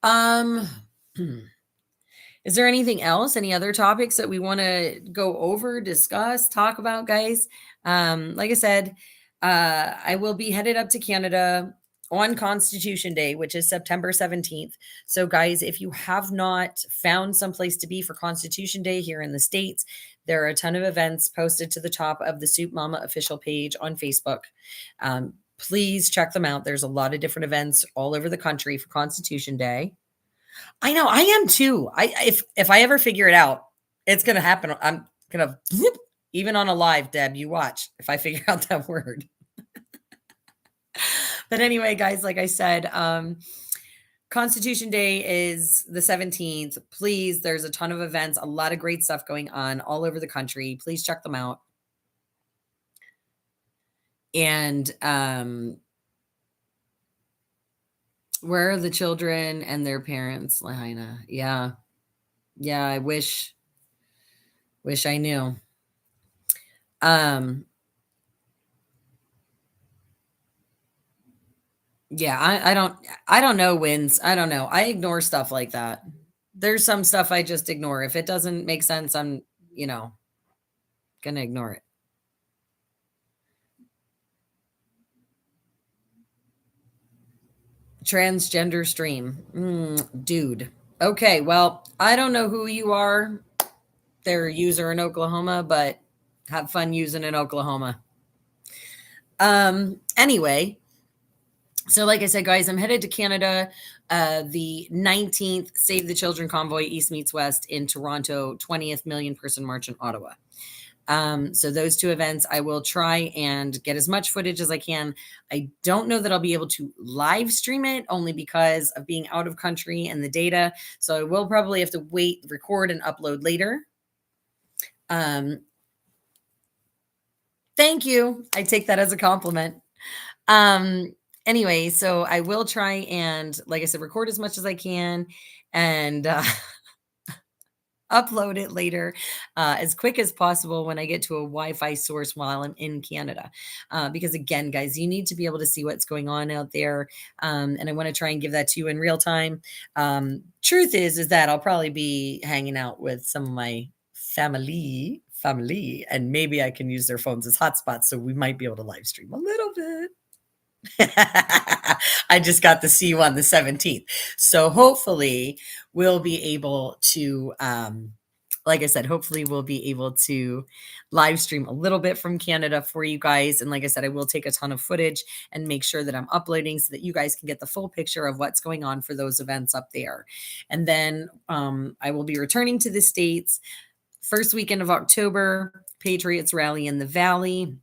um, is there anything else? Any other topics that we want to go over, discuss, talk about, guys? Like I said, I will be headed up to Canada on Constitution Day, which is September 17th. So, guys, if you have not found someplace to be for Constitution Day here in the States, there are a ton of events posted to the top of the Soup Mama official page on Facebook. Please check them out. There's a lot of different events all over the country for Constitution Day. I know, I am too. If I ever figure it out, it's gonna happen. I'm gonna even on a live, Deb, you watch if I figure out that word. But anyway, guys, like I said, Constitution Day is the 17th. Please, there's a ton of events, a lot of great stuff going on all over the country. Please check them out. And where are the children and their parents, Lahaina? Yeah. Yeah, I wish I knew. Yeah, I don't know wins. I don't know. I ignore stuff like that. There's some stuff I just ignore. If it doesn't make sense, I'm, gonna ignore it. Transgender stream. Dude. Okay, well, I don't know who you are. They're a user in Oklahoma, but have fun using in Oklahoma. Anyway, so like I said, guys, I'm headed to Canada the 19th, Save the Children Convoy, East Meets West in Toronto, 20th Million Person March in Ottawa. So those two events, I will try and get as much footage as I can. I don't know that I'll be able to live stream it only because of being out of country and the data. So I will probably have to wait, record, and upload later. Thank you. I take that as a compliment. Anyway, so I will try and, like I said, record as much as I can and upload it later as quick as possible when I get to a Wi-Fi source while I'm in Canada. Because again, guys, you need to be able to see what's going on out there. And I want to try and give that to you in real time. Truth is that I'll probably be hanging out with some of my family, and maybe I can use their phones as hotspots. So we might be able to live stream a little bit. I just got to see you on the 17th. So hopefully we'll be able to, like I said, hopefully we'll be able to live stream a little bit from Canada for you guys. And like I said, I will take a ton of footage and make sure that I'm uploading so that you guys can get the full picture of what's going on for those events up there. And then I will be returning to the States first weekend of October, Patriots Rally in the Valley.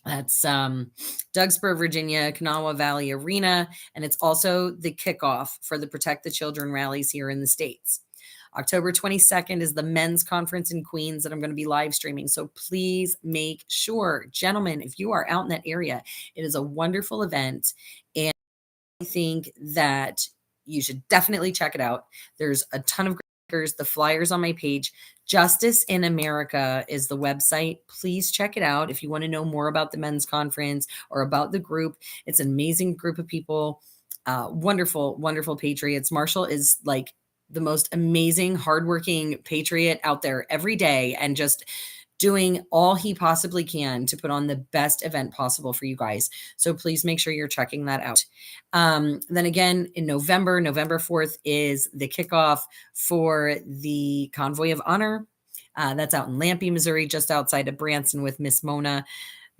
That's Douglasburg, Virginia, Kanawha Valley Arena. And it's also the kickoff for the Protect the Children rallies here in the States. October 22nd is the men's conference in Queens that I'm going to be live streaming. So please make sure, gentlemen, if you are out in that area, it is a wonderful event. And I think that you should definitely check it out. There's a ton of the flyers on my page. Justice in America is the website. Please check it out if you want to know more about the men's conference or about the group. It's an amazing group of people. Wonderful, wonderful patriots. Marshall is like the most amazing, hardworking patriot out there every day and just doing all he possibly can to put on the best event possible for you guys. So please make sure you're checking that out. Then again, in November 4th is the kickoff for the Convoy of Honor. That's out in Lampe, Missouri, just outside of Branson with Miss Mona.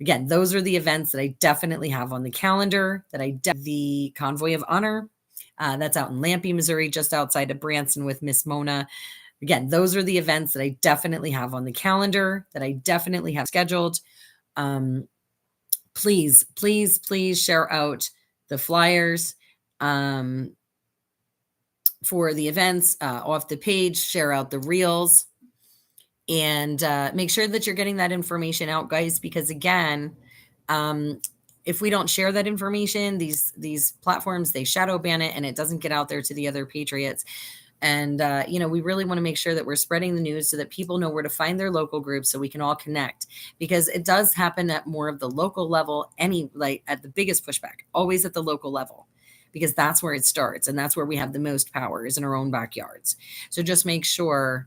Again, those are the events that I definitely have on the calendar the Convoy of Honor. That's out in Lampe, Missouri, just outside of Branson with Miss Mona. Again, those are the events that I definitely have on the calendar, that I definitely have scheduled. Please, please, please share out the flyers for the events off the page, share out the reels, and make sure that you're getting that information out, guys, because again, if we don't share that information, these platforms, they shadow ban it and it doesn't get out there to the other patriots. And, we really want to make sure that we're spreading the news so that people know where to find their local groups so we can all connect, because it does happen at more of the local level, like at the biggest pushback, always at the local level, because that's where it starts. And that's where we have the most power, is in our own backyards. So just make sure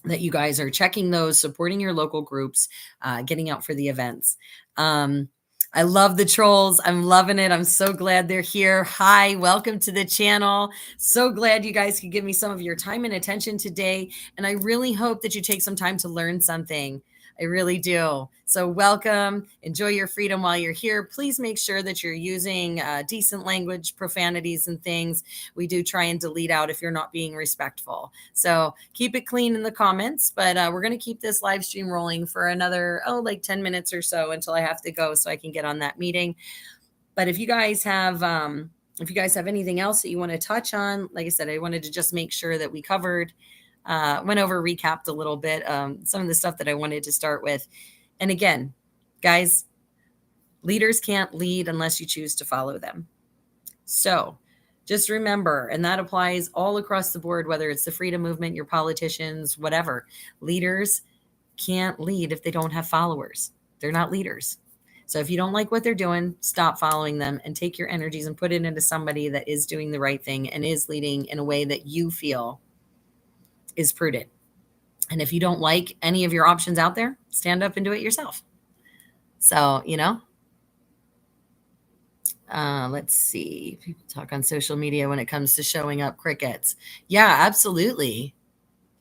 that you guys are checking those, supporting your local groups, getting out for the events. I love the trolls. I'm loving it. I'm so glad they're here. Hi, welcome to the channel. So glad you guys could give me some of your time and attention today. And I really hope that you take some time to learn something. I really do. So welcome. Enjoy your freedom while you're here. Please make sure that you're using decent language, profanities, and things. We do try and delete out if you're not being respectful. So keep it clean in the comments, but we're going to keep this live stream rolling for another, like 10 minutes or so until I have to go so I can get on that meeting. But if you guys have anything else that you want to touch on, like I said, I wanted to just make sure that we covered, went over, recapped a little bit, some of the stuff that I wanted to start with. And again, guys, leaders can't lead unless you choose to follow them. So just remember, and that applies all across the board, whether it's the freedom movement, your politicians, whatever, leaders can't lead if they don't have followers. They're not leaders. So if you don't like what they're doing, stop following them and take your energies and put it into somebody that is doing the right thing and is leading in a way that you feel is prudent. And if you don't like any of your options out there, stand up and do it yourself. So, let's see. People talk on social media when it comes to showing up, crickets. Yeah, absolutely.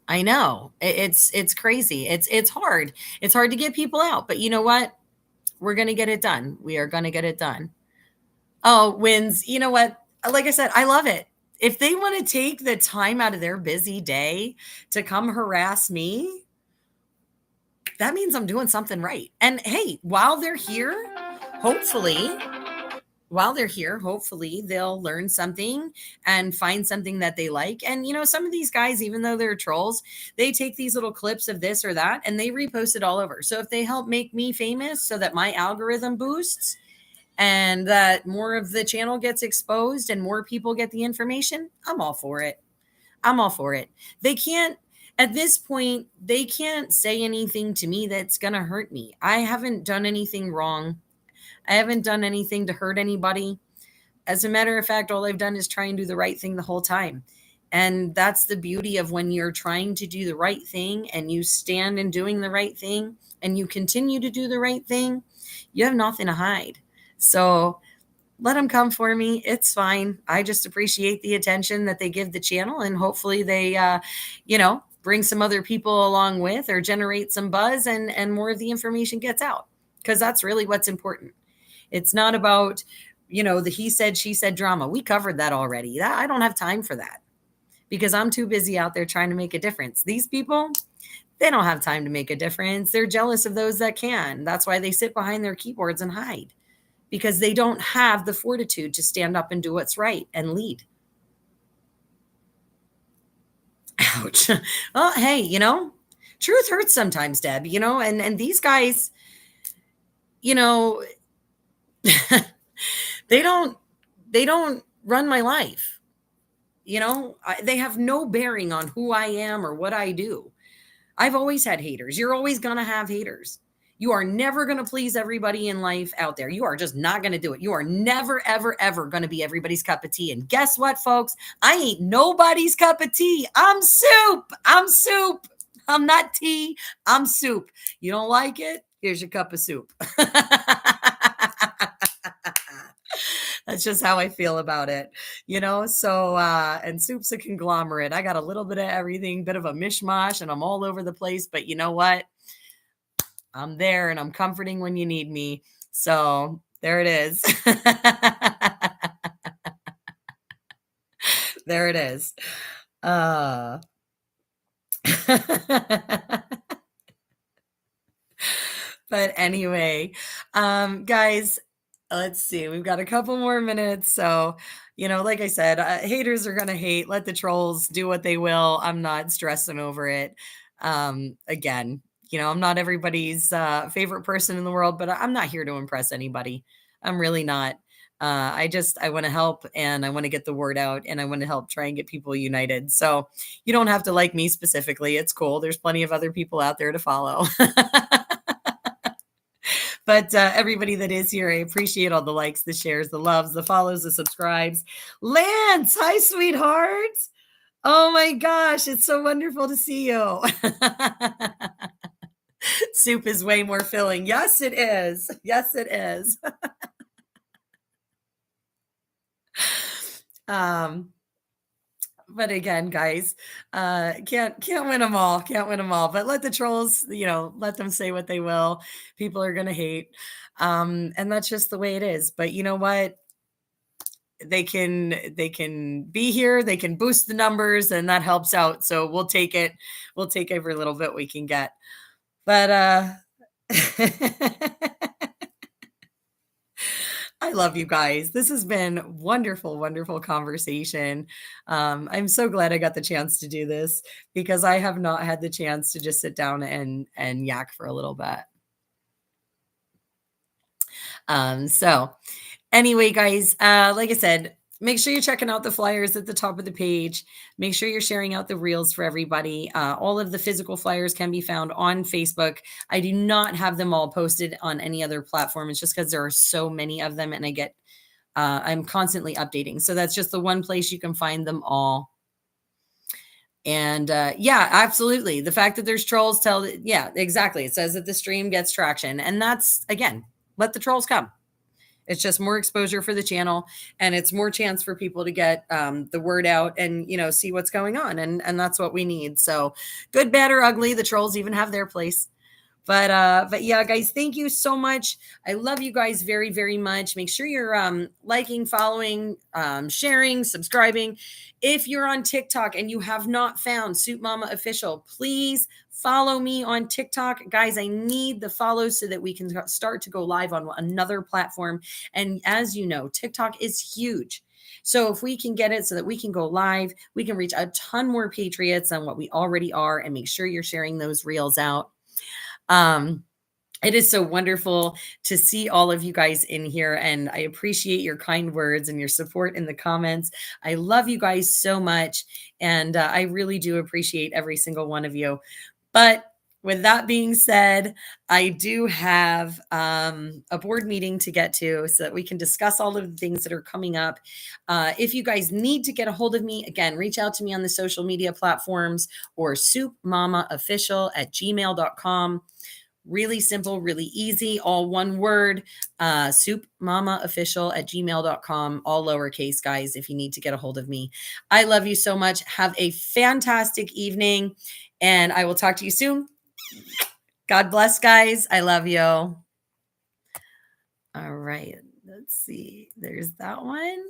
I know. It's crazy. It's hard. It's hard to get people out, but you know what? We're going to get it done. We are going to get it done. Oh, wins. You know what? Like I said, I love it. If they want to take the time out of their busy day to come harass me, that means I'm doing something right. And hey, while they're here, hopefully they'll learn something and find something that they like. And some of these guys, even though they're trolls, they take these little clips of this or that and they repost it all over. So if they help make me famous so that my algorithm boosts and that more of the channel gets exposed and more people get the information, I'm all for it. At this point, they can't say anything to me that's going to hurt me. I haven't done anything wrong. I haven't done anything to hurt anybody. As a matter of fact, all I've done is try and do the right thing the whole time. And that's the beauty of when you're trying to do the right thing and you stand in doing the right thing and you continue to do the right thing, you have nothing to hide. So let them come for me. It's fine. I just appreciate the attention that they give the channel, and hopefully they, bring some other people along with or generate some buzz and more of the information gets out, because that's really what's important. It's not about, the he said, she said drama. We covered that already. I don't have time for that because I'm too busy out there trying to make a difference. These people, they don't have time to make a difference. They're jealous of those that can. That's why they sit behind their keyboards and hide, because they don't have the fortitude to stand up and do what's right and lead. Ouch. Well, hey, truth hurts sometimes, Deb, and these guys, they don't run my life. They have no bearing on who I am or what I do. I've always had haters. You're always going to have haters. You are never going to please everybody in life out there. You are just not going to do it. You are never, ever, ever going to be everybody's cup of tea. And guess what, folks? I ain't nobody's cup of tea. I'm soup. I'm not tea. I'm soup. You don't like it? Here's your cup of soup. That's just how I feel about it, So, and soup's a conglomerate. I got a little bit of everything, bit of a mishmash, and I'm all over the place. But you know what? I'm there and I'm comforting when you need me. So there it is. There it is. But anyway, guys, let's see. We've got a couple more minutes. So, like I said, haters are going to hate. Let the trolls do what they will. I'm not stressing over it. Again, I'm not everybody's favorite person in the world, but I'm not here to impress anybody. I'm really not. I want to help and I want to get the word out and I want to help try and get people united. So you don't have to like me specifically. It's cool. There's plenty of other people out there to follow. But everybody that is here, I appreciate all the likes, the shares, the loves, the follows, the subscribes. Lance, hi, sweetheart. Oh my gosh, it's so wonderful to see you. Soup is way more filling. Yes, it is. Yes, it is. um, but again, guys, can't win them all. Can't win them all. But let the trolls, let them say what they will. People are gonna hate. And that's just the way it is. But you know what? They can be here, they can boost the numbers, and that helps out. So we'll take it. We'll take every little bit we can get. But I love you guys. This has been wonderful, wonderful conversation. I'm so glad I got the chance to do this because I have not had the chance to just sit down and yak for a little bit. So anyway, guys, like I said, make sure you're checking out the flyers at the top of the page. Make sure you're sharing out the reels for everybody. All of the physical flyers can be found on Facebook. I do not have them all posted on any other platform. It's just because there are so many of them and I'm constantly updating. So that's just the one place you can find them all. And yeah, absolutely. The fact that there's trolls yeah, exactly. It says that the stream gets traction. And that's, again, let the trolls come. It's just more exposure for the channel and it's more chance for people to get the word out and, see what's going on. And that's what we need. So good, bad, or ugly, the trolls even have their place. But yeah, guys, thank you so much. I love you guys very, very much. Make sure you're liking, following, sharing, subscribing. If you're on TikTok and you have not found Soup Mama Official, please follow me on TikTok. Guys, I need the follows so that we can start to go live on another platform. And as you know, TikTok is huge. So if we can get it so that we can go live, we can reach a ton more patriots than what we already are. And make sure you're sharing those reels out. It is so wonderful to see all of you guys in here, and I appreciate your kind words and your support in the comments. I love you guys so much, and I really do appreciate every single one of you. But with that being said, I do have a board meeting to get to so that we can discuss all of the things that are coming up. If you guys need to get a hold of me, again, reach out to me on the social media platforms or soupmamaofficial@gmail.com. Really simple, really easy, all one word, soupmamaofficial@gmail.com, all lowercase, guys, if you need to get a hold of me. I love you so much. Have a fantastic evening, and I will talk to you soon. God bless, guys. I love you. All right. Let's see. There's that one.